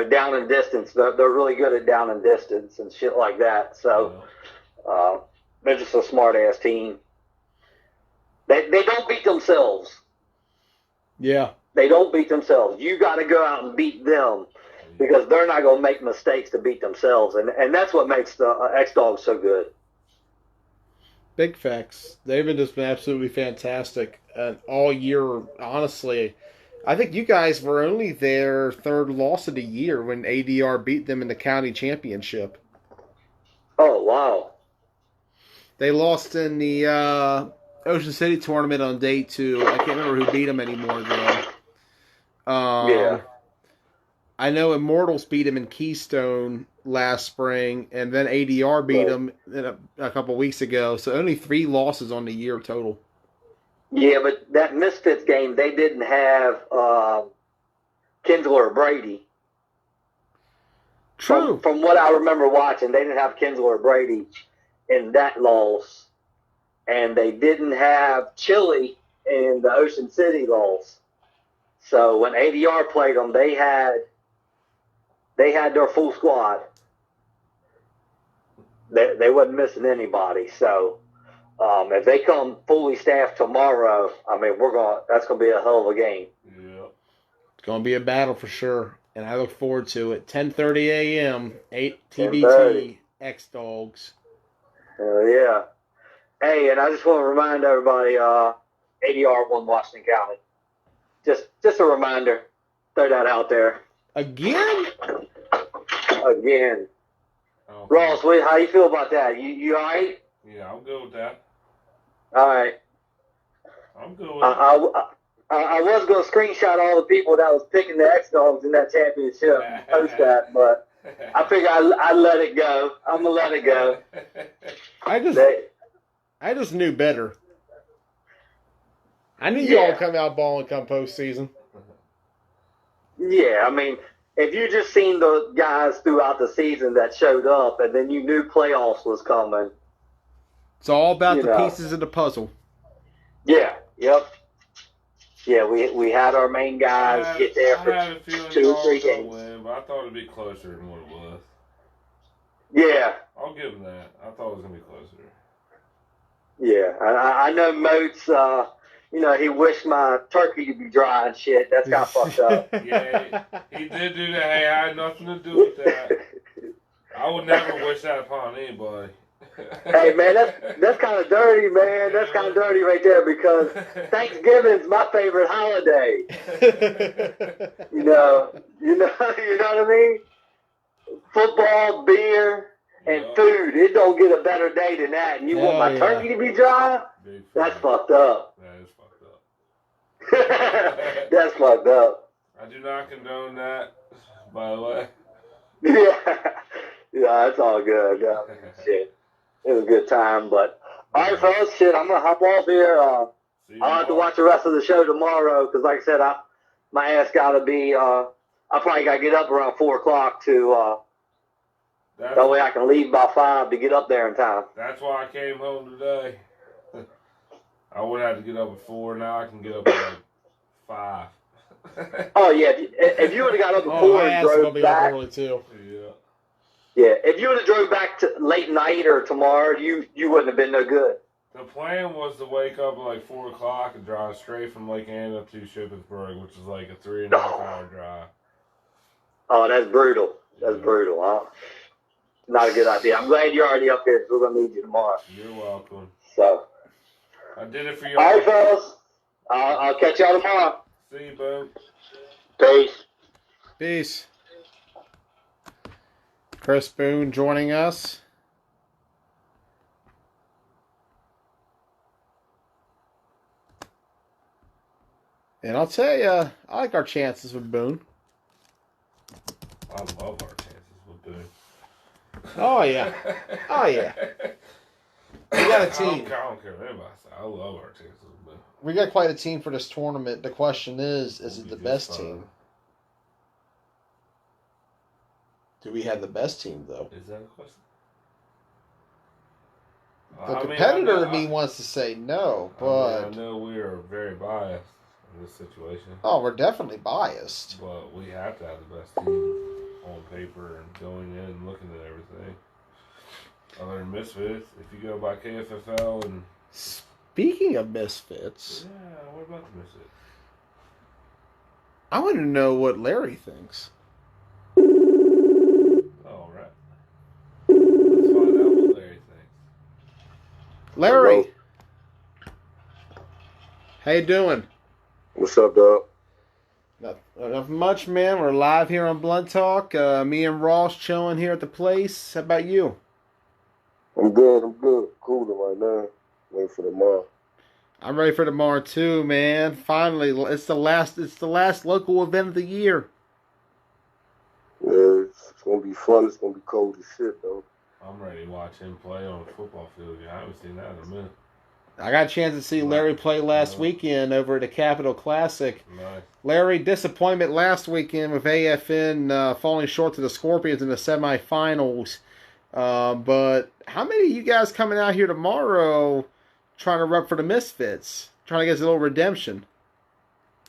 down and distance. They're really good at down and distance and shit like that. So they're just a smart-ass team. They don't beat themselves. Yeah. They don't beat themselves. You got to go out and beat them because they're not going to make mistakes to beat themselves. And that's what makes the X-Dogs so good. Big facts. They've just been absolutely fantastic all year. Honestly, I think you guys were only their third loss of the year when ADR beat them in the county championship. Oh wow. They lost in the Ocean City tournament on day 2. I can't remember who beat them anymore though. Yeah. I know Immortals beat them in Keystone last spring, and then ADR beat them a couple weeks ago. So only 3 losses on the year total. Yeah, but that Misfits game, they didn't have Kinsler or Brady. True. From what I remember watching, they didn't have Kinsler or Brady in that loss, and they didn't have Chili in the Ocean City loss. So when ADR played them, they had their full squad. They wasn't missing anybody. So if they come fully staffed tomorrow, I mean that's gonna be a hell of a game. Yeah. It's going to be a battle for sure, and I look forward to it. 10:30 a.m. 8 TBT 10:30. X Dogs. Hell yeah. Hey, and I just want to remind everybody, ADR won Washington County. Just a reminder. Throw that out there. Again? Again. Oh, Ross, how you feel about that? You all right? Yeah, I'm good with that. All right. I'm good with it. I was going to screenshot all the people that was picking the X-Dogs in that championship and post that, but I figure I'd let it go. I'm going to let it go. I just knew better. I knew y'all would come out balling come postseason. Yeah, I mean, if you just seen the guys throughout the season that showed up and then you knew playoffs was coming. It's all about the know. pieces of the puzzle. Yeah, yep. Yeah, we had our main guys get there for I had a feeling 2 or 3 y'all games. would win, but I thought it'd be closer than what it was. Yeah, I'll give him that. I thought it was going to be closer. yeah. I know Moats, he wished my turkey to be dry and shit. That's got fucked up. Yeah, he did do that. Hey, I had nothing to do with that. I would never wish that upon anybody. Hey, man, that's kind of dirty, man. That's kind of dirty right there because Thanksgiving's my favorite holiday. You know what I mean? Football, beer, and food. It don't get a better day than that. And you want my turkey to be dry? That's fucked up. That is fucked up. That's fucked up. I do not condone that, by the way. Yeah, it's all good. Shit. It was a good time, but all right, fellas, shit, I'm gonna hop off here. I'll have to watch the rest of the show tomorrow because, like I said, my ass gotta be. I probably gotta get up around 4:00 to. That way I can leave by 5 to get up there in time. That's why I came home today. I would have to get up at 4. Now I can get up at 5. Oh yeah, if you would have got up at 4 and drove back. Early too. Yeah. Yeah, if you would have drove back to late night or tomorrow, you wouldn't have been no good. The plan was to wake up at like 4 o'clock and drive straight from Lake Ann up to Shippensburg, which is like a 3.5 hour drive. Oh, that's brutal. That's brutal, huh? Not a good idea. I'm glad you're already up here because we're going to need you tomorrow. You're welcome. So. I did it for you. All right, fellas. I'll catch y'all tomorrow. See you, Boom. Peace. Peace. Chris Boone joining us. And I'll tell you, I like our chances with Boone. I love our chances with Boone. Oh, yeah. Oh, yeah. We got a team. I don't care what anybody says. I love our chances with Boone. We got quite a team for this tournament. The question is it the best team? Do we have the best team, though? Is that a question? The competitor in me wants to say no, but... I know we are very biased in this situation. Oh, we're definitely biased. But we have to have the best team on paper and going in and looking at everything. Other than Misfits, if you go by KFFL and... Speaking of Misfits... Yeah, what about the Misfits? I want to know what Larry thinks. All right. Let's find out what Larry thinks. Larry, Hello. how you doing? What's up, dog? Not much, man. We're live here on Blunt Talk. Me and Ross chilling here at the place. How about you? I'm good. I'm good. Cooling right now. Waiting for tomorrow. I'm ready for tomorrow too, man. Finally, it's the last local event of the year. Yeah, it's gonna be fun. It's gonna be cold as shit, though. I'm ready to watch him play on the football field. I haven't seen that in a minute. I got a chance to see Larry play last weekend over at the Capital Classic. Nice. Larry, disappointment last weekend with AFN falling short to the Scorpions in the semifinals. But how many of you guys coming out here tomorrow trying to rep for the Misfits? Trying to get a little redemption?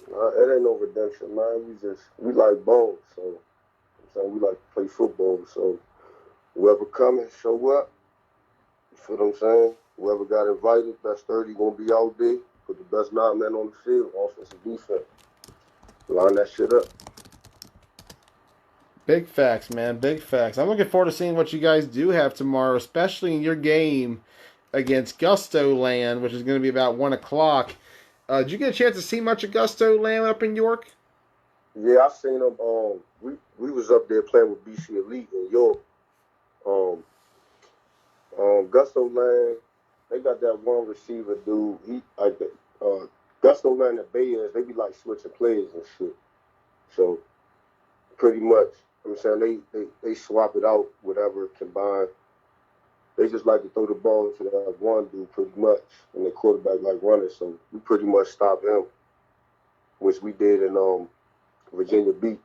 It ain't no redemption, man. We like ball, so I'm saying we like to play football. So whoever coming, show up. You feel what I'm saying? Whoever got invited, best 30 gonna be out there. Put the best 9 men on the field, offense and defense. Line that shit up. Big facts, man. Big facts. I'm looking forward to seeing what you guys do have tomorrow, especially in your game against Gusto Land, which is going to be about 1 o'clock. Did you get a chance to see much of Gusto Land up in York? Yeah, I seen them. We was up there playing with BC Elite in York. Gusto Land, they got that one receiver dude. He like the Gusto Land and Bay Ends, they be like switching players and shit. So pretty much, I'm saying they swap it out, whatever combined. They just like to throw the ball to that one dude pretty much, and the quarterback like running. So we pretty much stopped him, which we did in Virginia Beach.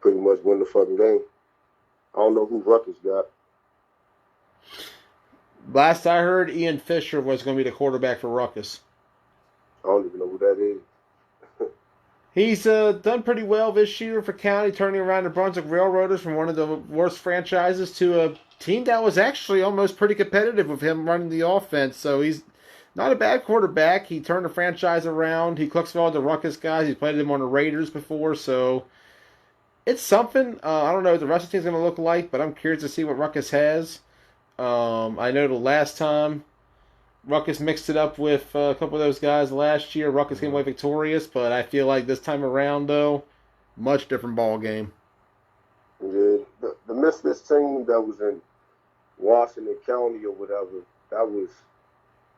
Pretty much win the fucking game. I don't know who Rutgers got. Last I heard, Ian Fisher was going to be the quarterback for Ruckus. I don't even know who that is. He's done pretty well this year for County, turning around the Brunswick Railroaders from one of the worst franchises to a team that was actually almost pretty competitive with him running the offense. So he's not a bad quarterback. He turned the franchise around. He clicks well with the Ruckus guys. He's played them on the Raiders before, so it's something. I don't know what the rest of the team's going to look like, but I'm curious to see what Ruckus has. I know the last time Ruckus mixed it up with a couple of those guys last year. Ruckus came away victorious, but I feel like this time around, though, much different ball game. Yeah, the Misfits team that was in Washington County or whatever, that was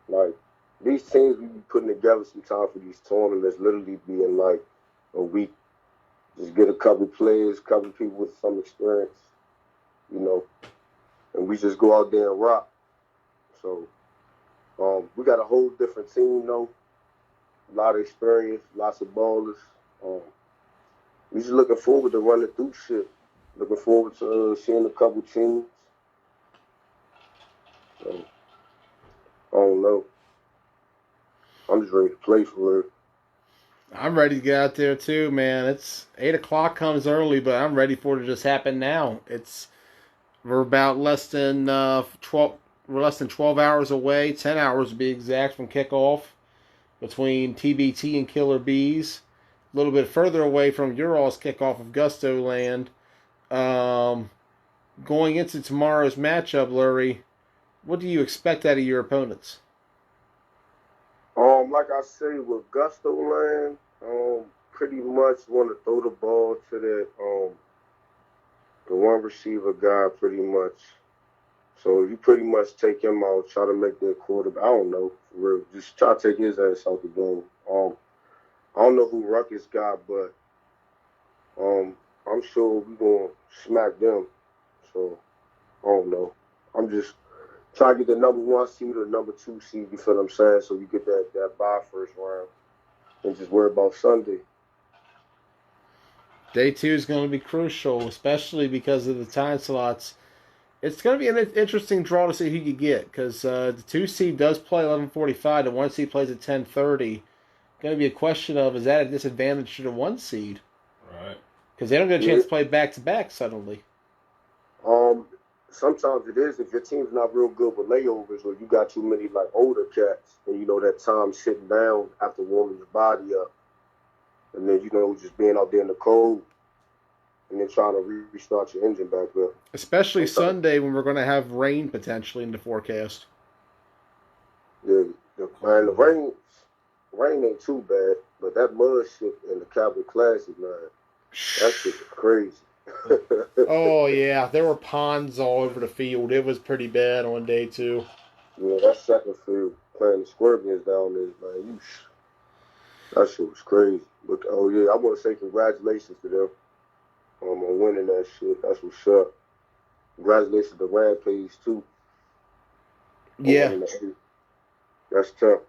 like these teams we be putting together sometime for these tournaments literally being like a week. Just get a couple players, couple people with some experience, and we just go out there and rock. So we got a whole different team, though. A lot of experience, lots of ballers. We just looking forward to running through shit. Looking forward to seeing a couple teams. So, I don't know. I'm just ready to play for it. I'm ready to get out there too, man. It's 8 o'clock comes early, but I'm ready for it to just happen now. We're about less than 12. We're less than 12 hours away, 10 hours to be exact, from kickoff between TBT and Killer Bees. A little bit further away from your all's kickoff of Gusto Land. Going into tomorrow's matchup, Lurie, what do you expect out of your opponents? Like I say, with Gusto Land, pretty much want to throw the ball to that the one receiver guy pretty much. So you pretty much take him out, try to make that quarterback. I don't know, for real. Just try to take his ass out the game. I don't know who Ruckus got, but I'm sure we're going to smack them. So, I don't know. I'm just trying to get the number 1 seed or number 2 seed, you feel what I'm saying? So you get that bye first round and just worry about Sunday. Day 2 is going to be crucial, especially because of the time slots. It's going to be an interesting draw to see who you get, because the 2 seed does play 11:45, the 1 seed plays at 10:30. Going to be a question of, is that a disadvantage to the 1 seed? Right. Because they don't get a chance to play back-to-back suddenly. Sometimes it is if your team's not real good with layovers, or you got too many like older cats, and that time sitting down after warming your body up, and then just being out there in the cold. and then trying to restart your engine back up. Especially Okay. Sunday when we're going to have rain potentially in the forecast. Man, the rain ain't too bad, but that mud shit in the Capitol Classic, man, that shit is crazy. Oh, yeah. There were ponds all over the field. It was pretty bad on day 2. Yeah, that second field playing the Scorpions down there, man, that shit was crazy. But oh yeah, I want to say congratulations to them on winning that shit. That's what's up. Congratulations to Rampage too. on Yeah. winning that. That's tough.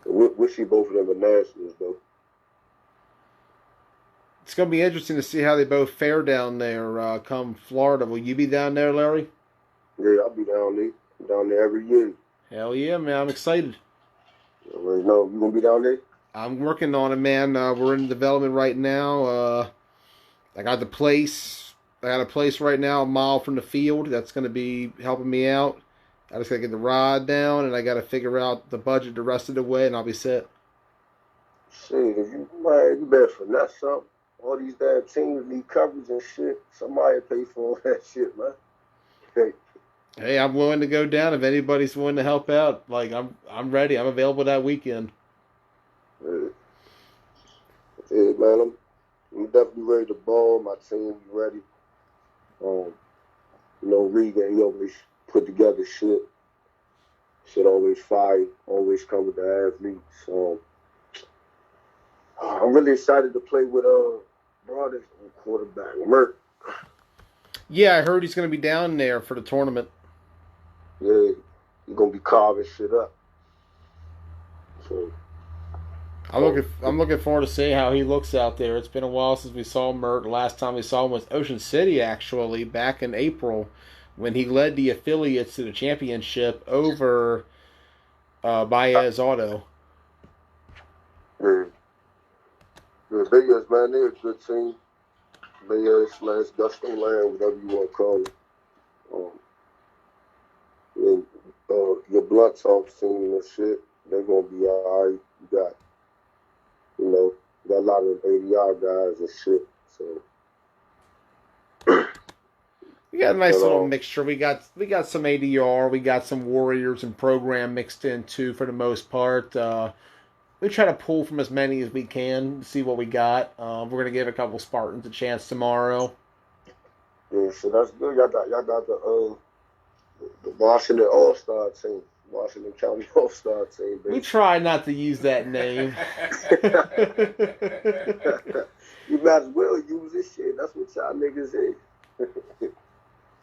We'll see both of them at Nationals though. It's going to be interesting to see how they both fare down there come Florida. Will you be down there, Larry? Yeah, I'll be down there. I'm down there every year. Hell yeah, man. I'm excited. You already know. You gonna be down there? I'm working on it, man. We're in development right now. I got the place. I got a place right now a mile from the field. That's going to be helping me out. I just got to get the rod down, and I got to figure out the budget the rest of the way, and I'll be set. Shit, if you better finesse something. All these damn teams need coverage and shit. Somebody pay for all that shit, man. Hey, Hey, I'm willing to go down if anybody's willing to help out. Like I'm ready. I'm available that weekend. yeah, yeah, man. I'm definitely ready to ball. My team be ready. Regan, he always put together shit. Shit always fire. Always come with the athletes. I'm really excited to play with brothers quarterback Merck. Yeah, I heard he's going to be down there for the tournament. Yeah, he's gonna be carving shit up. So I'm looking forward to seeing how he looks out there. It's been a while since we saw Mert. The last time we saw him was Ocean City, actually, back in April, when he led the affiliates to the championship over Baez Auto. yeah, the Bayers, man, they're a good team. Bayers / Gusto Land, whatever you want to call it. And your Blunt Talk team and shit, they're gonna be alright. You got a lot of ADR guys and shit. So We got a nice Hello. little mixture. We got some ADR. We got some Warriors and program mixed in too, for the most part. We try to pull from as many as we can, see what we got. We're gonna give a couple Spartans a chance tomorrow. yeah, so that's good. Y'all got the Washington All-Star team, Washington County All-Star team. We Baby. try not to use that name. You might as well use this shit. That's what y'all niggas is.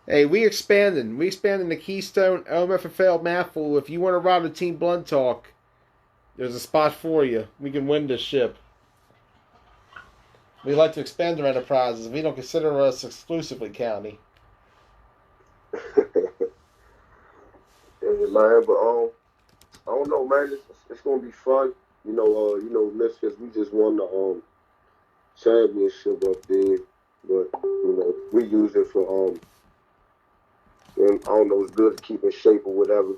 Hey, we expanding. We expanding the Keystone OMFFL Maffle. If you want to ride a Team Blunt Talk, there's a spot for you. We can win this ship. We like to expand our enterprises. We don't consider us exclusively county. Yeah, man, but I don't know, man. It's gonna be fun. Memphis. We just won the championship up there, but we use it for and I don't know, it's good to keep in shape or whatever,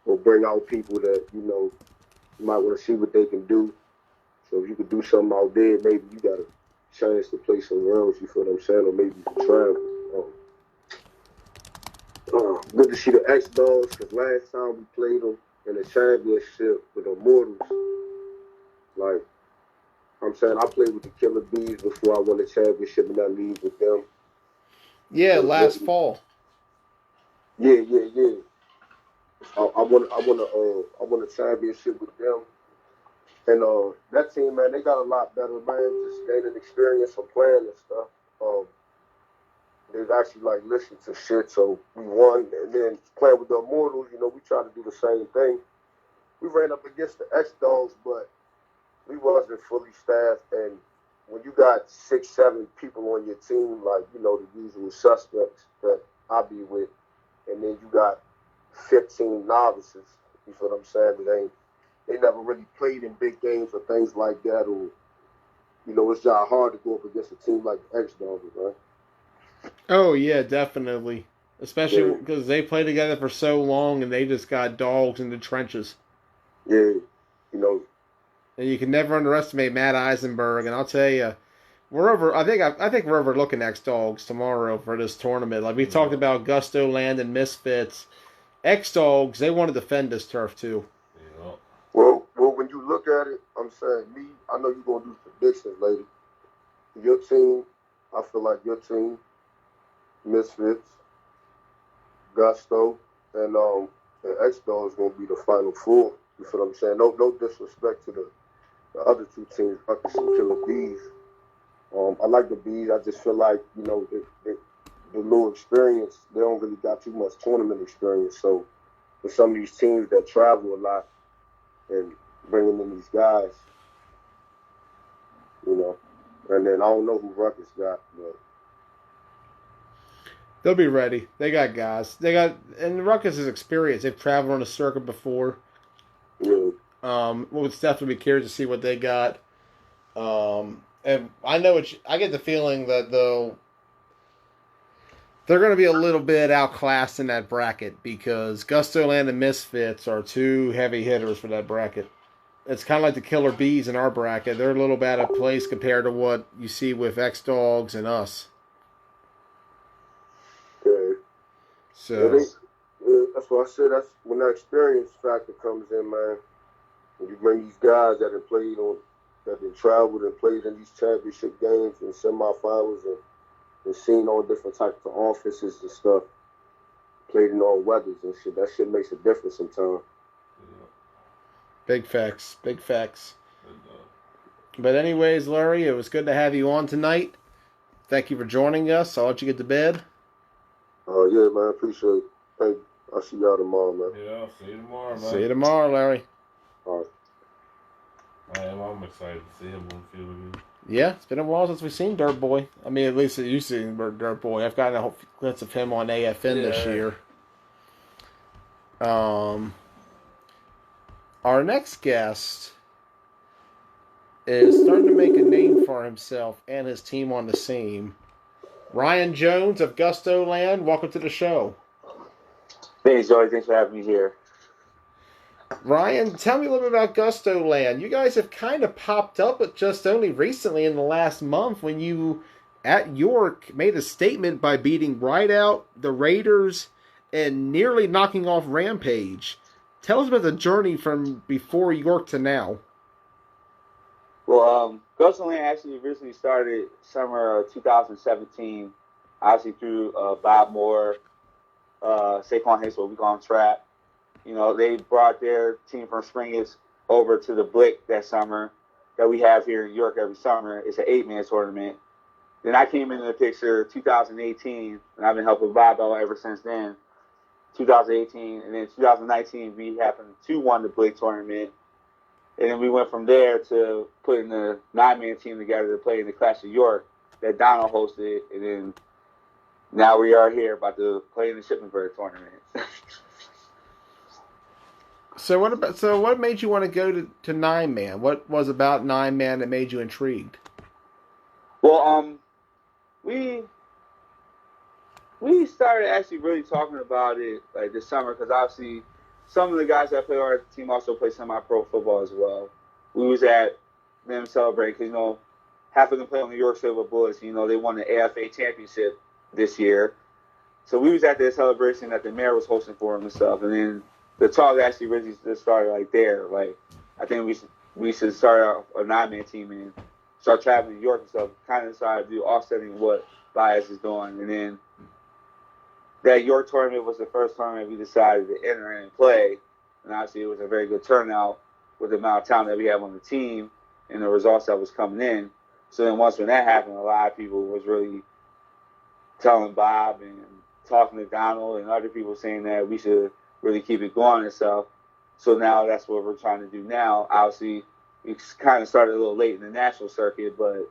or bring out people that you might want to see what they can do. So if you could do something out there, maybe you got a chance to play somewhere else. You feel what I'm saying? Or maybe you can travel. Good to see the X Dogs, because last time we played them in the championship with the Immortals, like I'm saying, I played with the Killer Bees before I won the championship in that league with them. Yeah, last fall. Yeah. I won a championship with them, and that team, man, they got a lot better, man. Just gaining experience from playing and stuff. They've actually listened to shit, so we won. And then playing with the Immortals, we tried to do the same thing. We ran up against the X Dogs, but we wasn't fully staffed. And when you got 6, 7 people on your team, the usual suspects that I be with, and then you got 15 novices, you feel what I'm saying? They never really played in big games or things like that, or it's just hard to go up against a team like the X Dogs, right? Oh, yeah, definitely. Especially Yeah. because they played together for so long and they just got dogs in the trenches. Yeah, And you can never underestimate Matt Eisenberg. And I'll tell you, we're over. I think we're overlooking X Dogs tomorrow for this tournament. Like we talked about Gusto Land and Misfits. X Dogs, they want to defend this turf too. Yeah. Well, when you look at it, I'm saying I know you're gonna do predictions later. Your team, I feel like your team, Misfits, Gusto, and X Dogs gonna be the final four. You feel what I'm saying? No disrespect to the other two teams, Ruckus and Killer Bees. I like the Bees. I just feel like, the little experience, they don't really got too much tournament experience. So for some of these teams that travel a lot and bringing in these guys, and then I don't know who Ruckus got, but They'll be ready. They got guys. And Ruckus is experienced. They've traveled on the circuit before. yeah. We'll definitely be curious to see what they got. And I know I get the feeling that they're going to be a little bit outclassed in that bracket because Gusto Land and Misfits are two heavy hitters for that bracket. It's kind of like the Killer Bees in our bracket. They're a little bit out of place compared to what you see with X Dogs and us. Okay. So That's what I said. That's when that experience factor comes in, man. When you bring these guys that have traveled and played in these championship games and semifinals and seen all different types of offices and stuff, played in all weathers and shit. That shit makes a difference sometimes. big facts. But anyways, Larry, it was good to have you on tonight. Thank you for joining us. I'll let you get to bed. Yeah, man. Appreciate it. Thank you. I'll see y'all tomorrow, man. Yeah, see you tomorrow, man. See you tomorrow, Larry. All right. I'm excited to see him on the field again. Yeah, it's been a while since we've seen Dirt Boy. I mean, at least you've seen Dirt Boy. I've gotten a glimpse of him on AFN this year. Our next guest is starting to make a name for himself and his team on the scene. Ryan Jones of Gusto Land, welcome to the show. Thanks, Joey. Thanks for having me here. Ryan, tell me a little bit about Gusto Land. You guys have kind of popped up, but just only recently in the last month when you, at York, made a statement by beating Rideout, the Raiders, and nearly knocking off Rampage. Tell us about the journey from before York to now. Well, Gusto Land actually originally started summer of 2017, obviously through Bob Moore, Saquon Hicks, what we call him Trap. They brought their team from Springers over to the Blick that summer that we have here in York every summer. It's an 8-man tournament. Then I came into the picture 2018, and I've been helping Bob out ever since then. 2018, and then 2019 we happened to win the Blick tournament. And then we went from there to putting the 9-man team together to play in the Clash of York that Donald hosted. And then now we are here about to play in the Shippensburg tournament. So what made you want to go to 9-man? What was about 9-man that made you intrigued? Well, we started actually really talking about it like this summer because obviously some of the guys that play on our team also play semi-pro football as well. We was at them celebrating because, half of them play on the York Silver Bullets. They won the AFA championship this year. So we was at their celebration that the mayor was hosting for them and stuff. And then the talk actually really just started like there. Like, I think we should start a 9-man team and start traveling to York and stuff. Kind of decided to do offsetting what Bias is doing. And then that York tournament was the first tournament we decided to enter in and play. And obviously it was a very good turnout with the amount of talent that we have on the team and the results that was coming in. So then when that happened, a lot of people was really telling Bob and talking to Donald and other people saying that we should really keep it going and stuff. So now that's what we're trying to do now. Obviously, we kind of started a little late in the national circuit, but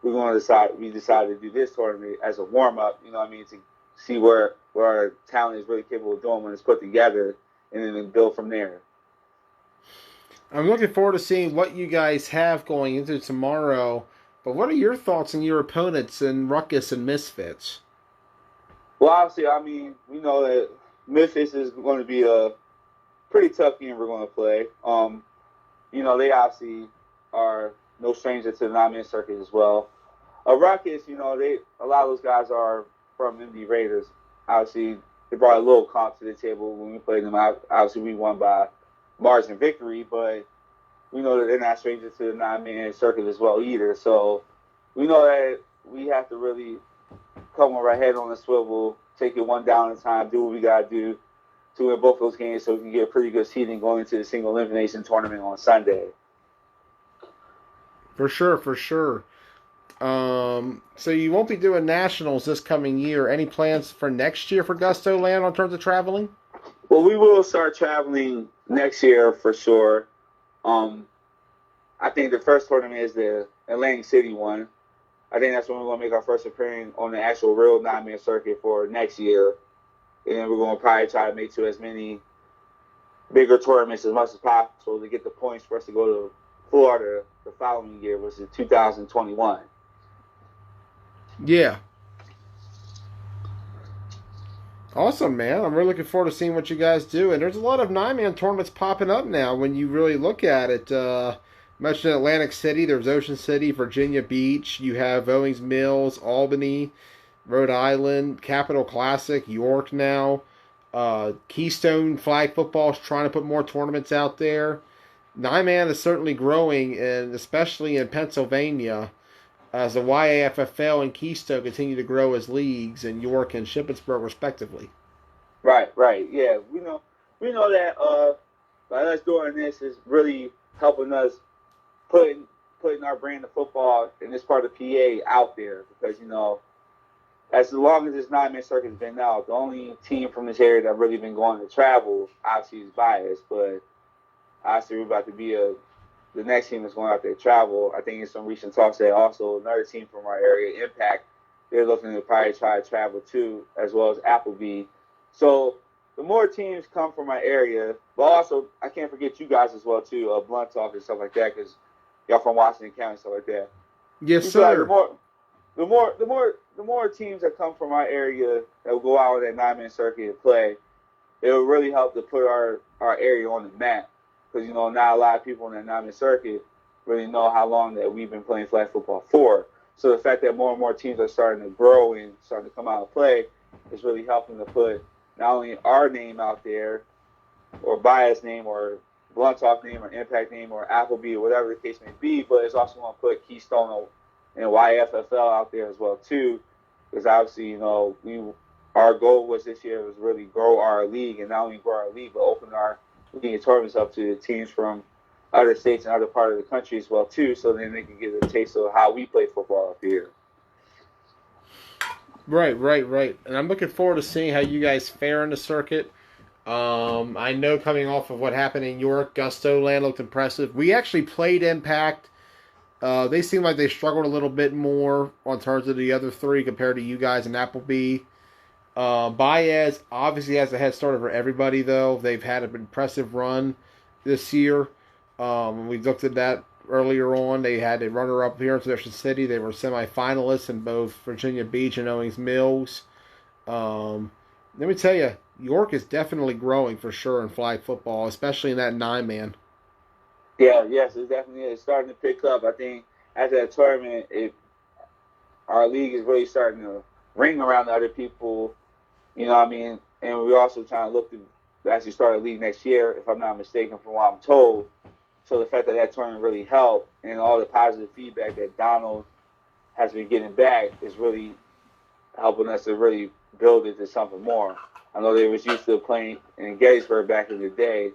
we decided to do this tournament as a warm-up, to see where our talent is really capable of doing when it's put together, and then build from there. I'm looking forward to seeing what you guys have going into tomorrow. But what are your thoughts on your opponents in Ruckus and Misfits? Well, obviously, we know that Memphis is going to be a pretty tough game we're going to play. They obviously are no stranger to the 9-man circuit as well. Ruckus, a lot of those guys are from MD Raiders. Obviously, they brought a little comp to the table when we played them out. Obviously, we won by margin victory, but we know that they're not strangers to the 9-man circuit as well either. So we know that we have to really come with our head on a swivel, take it one down at a time, do what we got to do to win both those games so we can get a pretty good seeding going into the single elimination tournament on Sunday. For sure, for sure. So you won't be doing nationals this coming year. Any plans for next year for Gusto Land in terms of traveling? Well, we will start traveling next year for sure. I think the first tournament is the Atlantic City one. I think that's when we're going to make our first appearance on the actual real 9-man circuit for next year. And then we're going to probably try to make to as many bigger tournaments as much as possible to get the points for us to go to Florida the following year, which is 2021. Yeah. Awesome, man. I'm really looking forward to seeing what you guys do. And there's a lot of 9-man tournaments popping up now when you really look at it. Mentioned Atlantic City, there's Ocean City, Virginia Beach. You have Owings Mills, Albany, Rhode Island, Capital Classic, York now. Keystone Flag Football is trying to put more tournaments out there. 9-man is certainly growing, and especially in Pennsylvania, as the YAFFL and Keystone continue to grow as leagues in York and Shippensburg, respectively. Right. Yeah, we know that by us doing this is really helping us putting our brand of football in this part of PA out there, because as long as this 9-man circuit has been out, the only team from this area that really been going to travel obviously is Bias, but obviously we're about to be the next team that's going out there to travel. I think in some recent talks that also another team from our area, Impact, they're looking to probably try to travel too, as well as Appleby. So the more teams come from our area, but also I can't forget you guys as well too, Blunt Talk and stuff like that, because y'all from Washington County and stuff like that. Yes, sir. The more teams that come from our area that will go out on that 9-man circuit and play, it will really help to put our area on the map. Because, not a lot of people in that 9-man circuit really know how long that we've been playing flag football for. So the fact that more and more teams are starting to grow and starting to come out and play is really helping to put not only our name out there, or Bias name, or Blunt Talk name, or Impact name, or Appleby, or whatever the case may be, but it's also going to put Keystone and YFFL out there as well too. Because obviously, our goal was this year was really grow our league, and not only grow our league, but open our league and tournaments up to teams from other states and other part of the country as well too, so then they can get a taste of how we play football up here. Right. And I'm looking forward to seeing how you guys fare in the circuit. I know coming off of what happened in York, Gusto Land looked impressive. We actually played Impact. They seem like they struggled a little bit more on terms of the other three compared to you guys and Appleby. Baez obviously has a head start over everybody, though. They've had an impressive run this year. We looked at that earlier on. They had a runner-up appearance in Ocean City. They were semifinalists in both Virginia Beach and Owings Mills. Let me tell you, York is definitely growing for sure in flag football, especially in that 9-man. Yes, it definitely is. It's starting to pick up. I think after that tournament, our league is really starting to ring around to other people. And we're also trying to look to actually start a league next year, if I'm not mistaken, from what I'm told. So the fact that tournament really helped, and all the positive feedback that Donald has been getting back is really helping us to really build it to something more. I know they was used to playing in Gettysburg back in the day,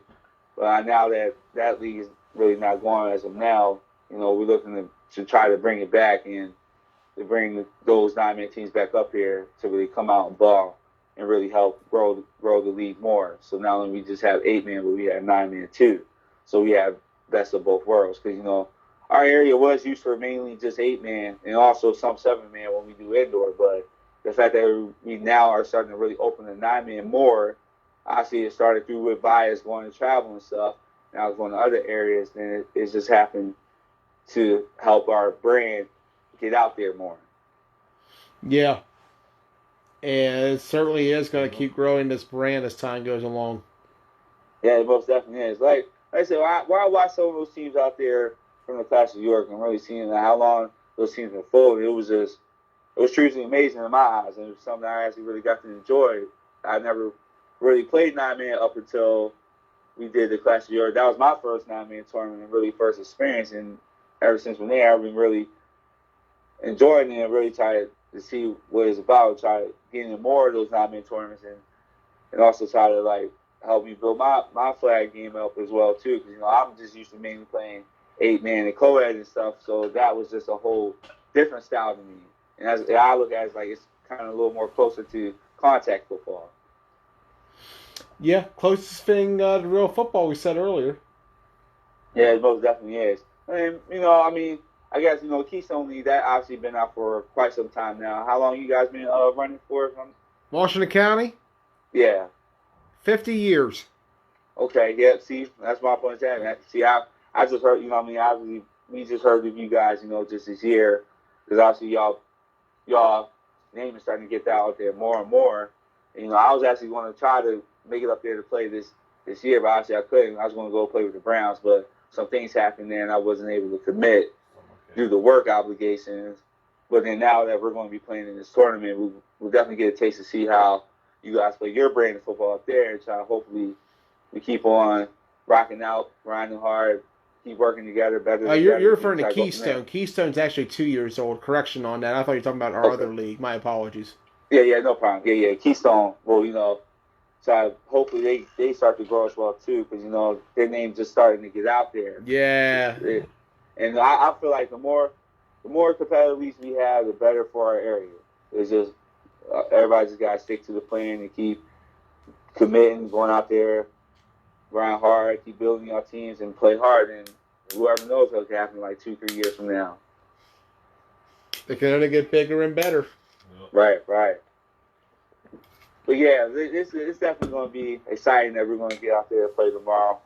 but now that league is really not going as of now, we're looking to try to bring it back and to bring those 9-man teams back up here to really come out and ball and really help grow the league more. So not only we just have 8-man, but we have 9-man too. So we have best of both worlds, because our area was used for mainly just 8-man and also some 7-man when we do indoor. But the fact that we now are starting to really open the 9-man more, obviously it started through with Bias going to travel and stuff. Now it's going to other areas, then it just happened to help our brand get out there more. Yeah. And it certainly is going to keep growing this brand as time goes along. Yeah, it most definitely is. Like I said, why watch some of those teams out there from the Clash of York and really seeing how long those teams were full. It was truly amazing in my eyes, and it was something I actually really got to enjoy. I never really played 9-man up until we did the Clash of Europe. That was my first 9-man tournament and really first experience, and ever since from there, I've been really enjoying it and really trying to see what it's about, try to get into more of those 9-man tournaments, and also try to like help me build my flag game up as well too. Because I'm just used to mainly playing 8-man and co-ed and stuff, so that was just a whole different style to me. And as I look at it, like it's kind of a little more closer to contact football. Yeah, closest thing to real football we said earlier. Yeah, it most definitely is. And I guess Keystone League that obviously been out for quite some time now. How long you guys been running for? Washington County, Yeah. 50 years. Okay. Yeah. See, that's my point. See, I just heard. Obviously, we just heard of you guys. Just this year, because obviously y'all name is starting to get that out there more and more. And, I was actually going to try to make it up there to play this year, but obviously I couldn't. I was going to go play with the Browns, but some things happened there, and I wasn't able to commit due to work obligations. But then now that we're going to be playing in this tournament, we'll definitely get a taste to see how you guys play your brand of football up there, and try to hopefully we keep on rocking out, grinding hard, keep working together better. You're referring to Keystone. Keystone's actually 2 years old. Correction on that. I thought you were talking about our other league. My apologies. Yeah, no problem. Yeah. Keystone, well, so hopefully they start to grow as well too, because their name's just starting to get out there. Yeah. And I feel like the more competitive leagues we have, the better for our area. It's just everybody just gotta stick to the plan and keep committing, going out there, grind hard, keep building your teams, and play hard. And whoever knows what can happen like 2-3 years from now. They can only get bigger and better. Right. But yeah, it's definitely going to be exciting that we're going to get out there and play tomorrow.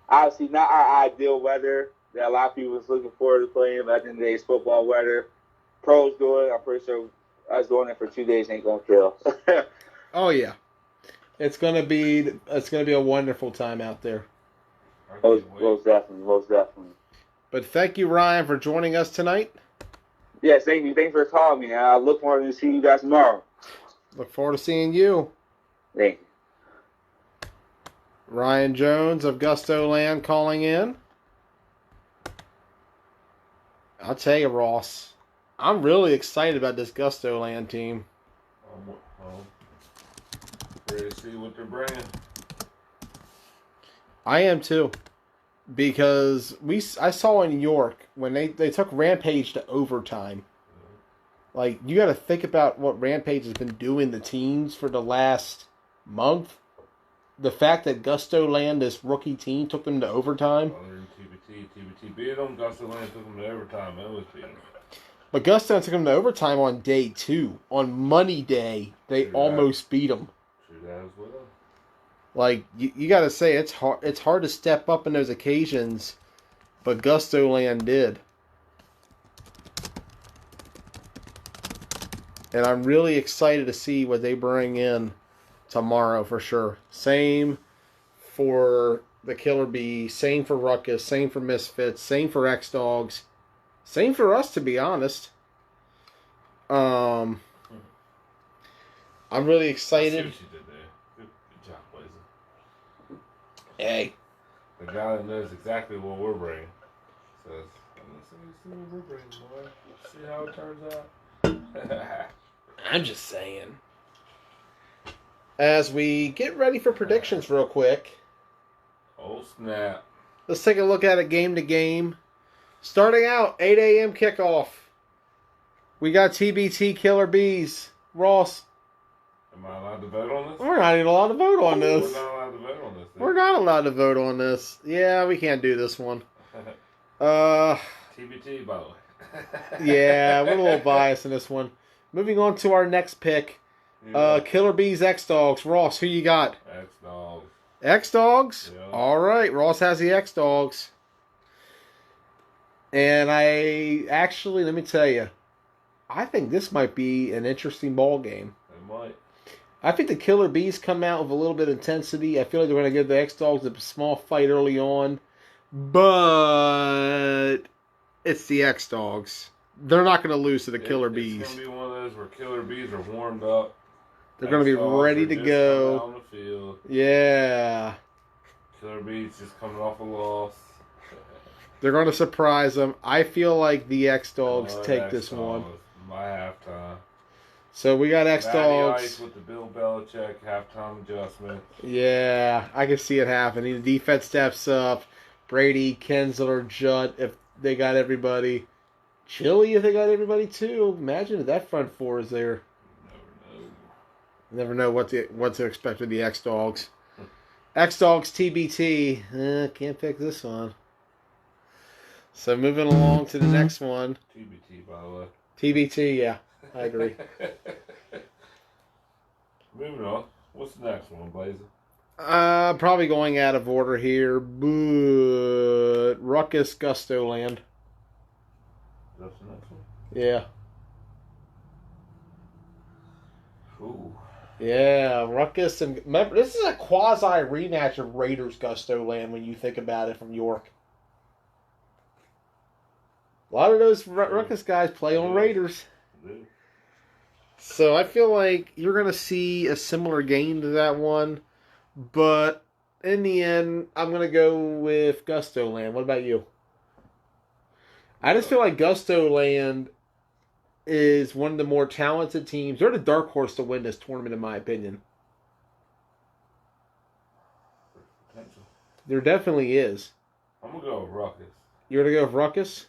Obviously not our ideal weather that a lot of people was looking forward to playing, but at the end of the day, it's football weather. Pros do it. I'm pretty sure us doing it for 2 days ain't going to kill. Oh yeah, it's gonna be a wonderful time out there. Most definitely. But thank you, Ryan, for joining us tonight. Yes, thank you. Thanks for calling me. I look forward to seeing you guys tomorrow. Look forward to seeing you. Thank you. Ryan Jones of Gusto Land calling in. I'll tell you, Ross, I'm really excited about this Gusto Land team. Ready to see what they're bringing. I am too. Because I saw in York when they took Rampage to overtime. Like, you got to think about what Rampage has been doing to teams for the last month. The fact that Gusto Land, this rookie team, took them to overtime. TBT beat them. Gusto Land took them to overtime. That was beat them. But Gusto took them to overtime on day 2. On Money Day, they almost beat them. True that as well. Like, you got to say, it's hard to step up in those occasions, but Gusto Land did. And I'm really excited to see what they bring in tomorrow for sure. Same for the Killer Bee, same for Ruckus, same for Misfits, same for X-Dogs, same for us, to be honest. I'm really excited. I see what you did there. Good job, Blazer. Hey. The guy that knows exactly what we're bringing says, let's see what we're bringing, boy. See how it turns out. I'm just saying. As we get ready for predictions real quick. Oh, snap. Let's take a look at it game to game. Starting out, 8 a.m. kickoff. We got TBT Killer Bees. Ross. Am I allowed to vote on this? We're not even allowed to vote on this. We're not allowed to vote on this. We're not allowed to vote on this. Yeah, we can't do this one. TBT, by the way. Yeah, we're a little biased in this one. Moving on to our next pick. Killer Bees X-Dogs. Ross, who you got? X-Dogs. X-Dogs? Yeah. All right, Ross has the X-Dogs. And let me tell you, I think this might be an interesting ball game. It might. I think the Killer Bees come out with a little bit of intensity. I feel like they're going to give the X-Dogs a small fight early on. But it's the X-Dogs. they're not going to lose to the Killer It's Bees. going to be one of those where Killer Bees are warmed up. They're going to be X-Dogs ready are to just go. coming out on the field. Yeah. Killer Bees just coming off a loss. They're going to surprise them. I feel like the X-Dogs take this X-Dogs one. by halftime. So we got Matty X-Dogs. Ice with the Bill Belichick halftime adjustment. Yeah, I can see it happening. The defense steps up. Brady, Kinsler, Judd, if they got everybody. Chili, if they got everybody too. Imagine if that front four is there. Never know what to expect with the X-Dogs. X-Dogs TBT. Can't pick this one. So moving along to the next one. TBT, by the way. TBT, yeah. I agree. Moving on. What's the next one, Blazer? Probably going out of order here, but Ruckus Gusto Land. That's the next one? Yeah. Ooh. Yeah, Ruckus and remember, this is a quasi rematch of Raiders Gusto Land when you think about it from York. A lot of those Ruckus guys play on Raiders. Dude. So I feel like you're going to see a similar game to that one. But in the end, I'm going to go with Gusto Land. What about you? I just feel like Gusto Land is one of the more talented teams. They're the dark horse to win this tournament, in my opinion. Potential. There definitely is. I'm going to go with Ruckus. You're going to go with Ruckus?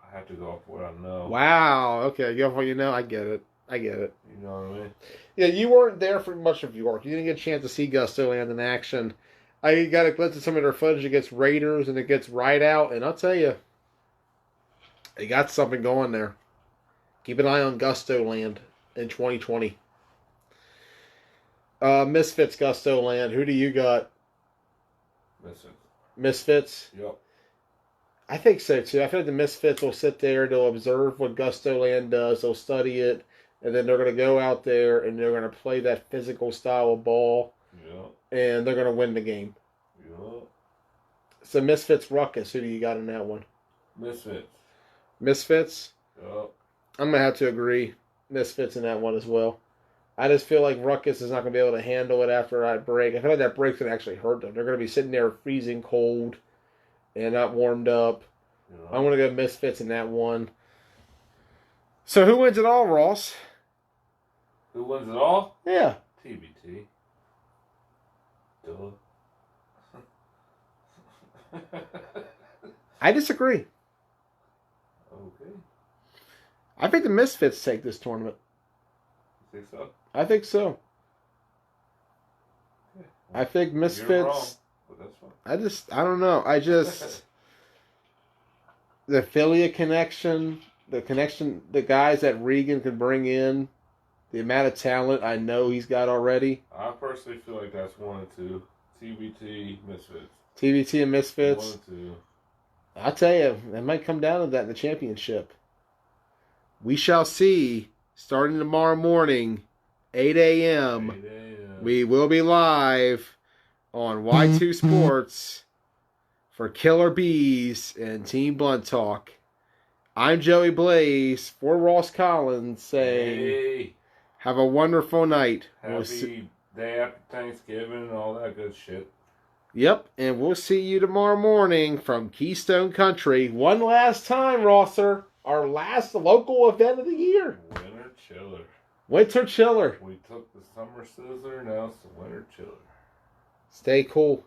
I have to go off what I know. Wow. Okay, you go off what you know. I get it. You know what I mean? Yeah, you weren't there for much of York. You didn't get a chance to see Gusto Land in action. I got to listen to some of their footage against Raiders and against Rideout, and I'll tell you, they got something going there. Keep an eye on Gusto Land in 2020. Misfits Gusto Land. Who do you got? Misfits? Yep. I think so too. I feel like the Misfits will sit there, they'll observe what Gusto Land does, they'll study it, and then they're going to go out there and they're going to play that physical style of ball, and they're going to win the game. Yep. So Misfits Ruckus, who do you got in that one? Misfits. Misfits? Yep. I'm going to have to agree. Misfits in that one as well. I just feel like Ruckus is not going to be able to handle it after that break. I feel like that break's going to actually hurt them. They're going to be sitting there freezing cold and not warmed up. Yep. I'm going to go Misfits in that one. So who wins it all, Ross? Who wins it all? Yeah. TBT. Duh. I disagree. Okay. I think the Misfits take this tournament. You think so? I think so. Okay. I think You're wrong, Misfits... but that's fine. I don't know. The affiliate connection, the guys that Regan can bring in, the amount of talent I know he's got already. I personally feel like that's 1 and 2. TBT, Misfits. TBT and 1 Misfits. and 2. I'll tell you, it might come down to that in the championship. We shall see. Starting tomorrow morning, 8 a.m. 8 a.m. We will be live on Y2 Sports for Killer Bees and Team Blunt Talk. I'm Joey Blaze for Ross Collins saying, Hey, have a wonderful night. happy day after Thanksgiving and all that good shit. Yep, and we'll see you tomorrow morning from Keystone Country. One last time, Rosser. Our last local event of the year. Winter chiller. Winter Chiller. We took the summer sizzler, now it's the winter chiller. Stay cool.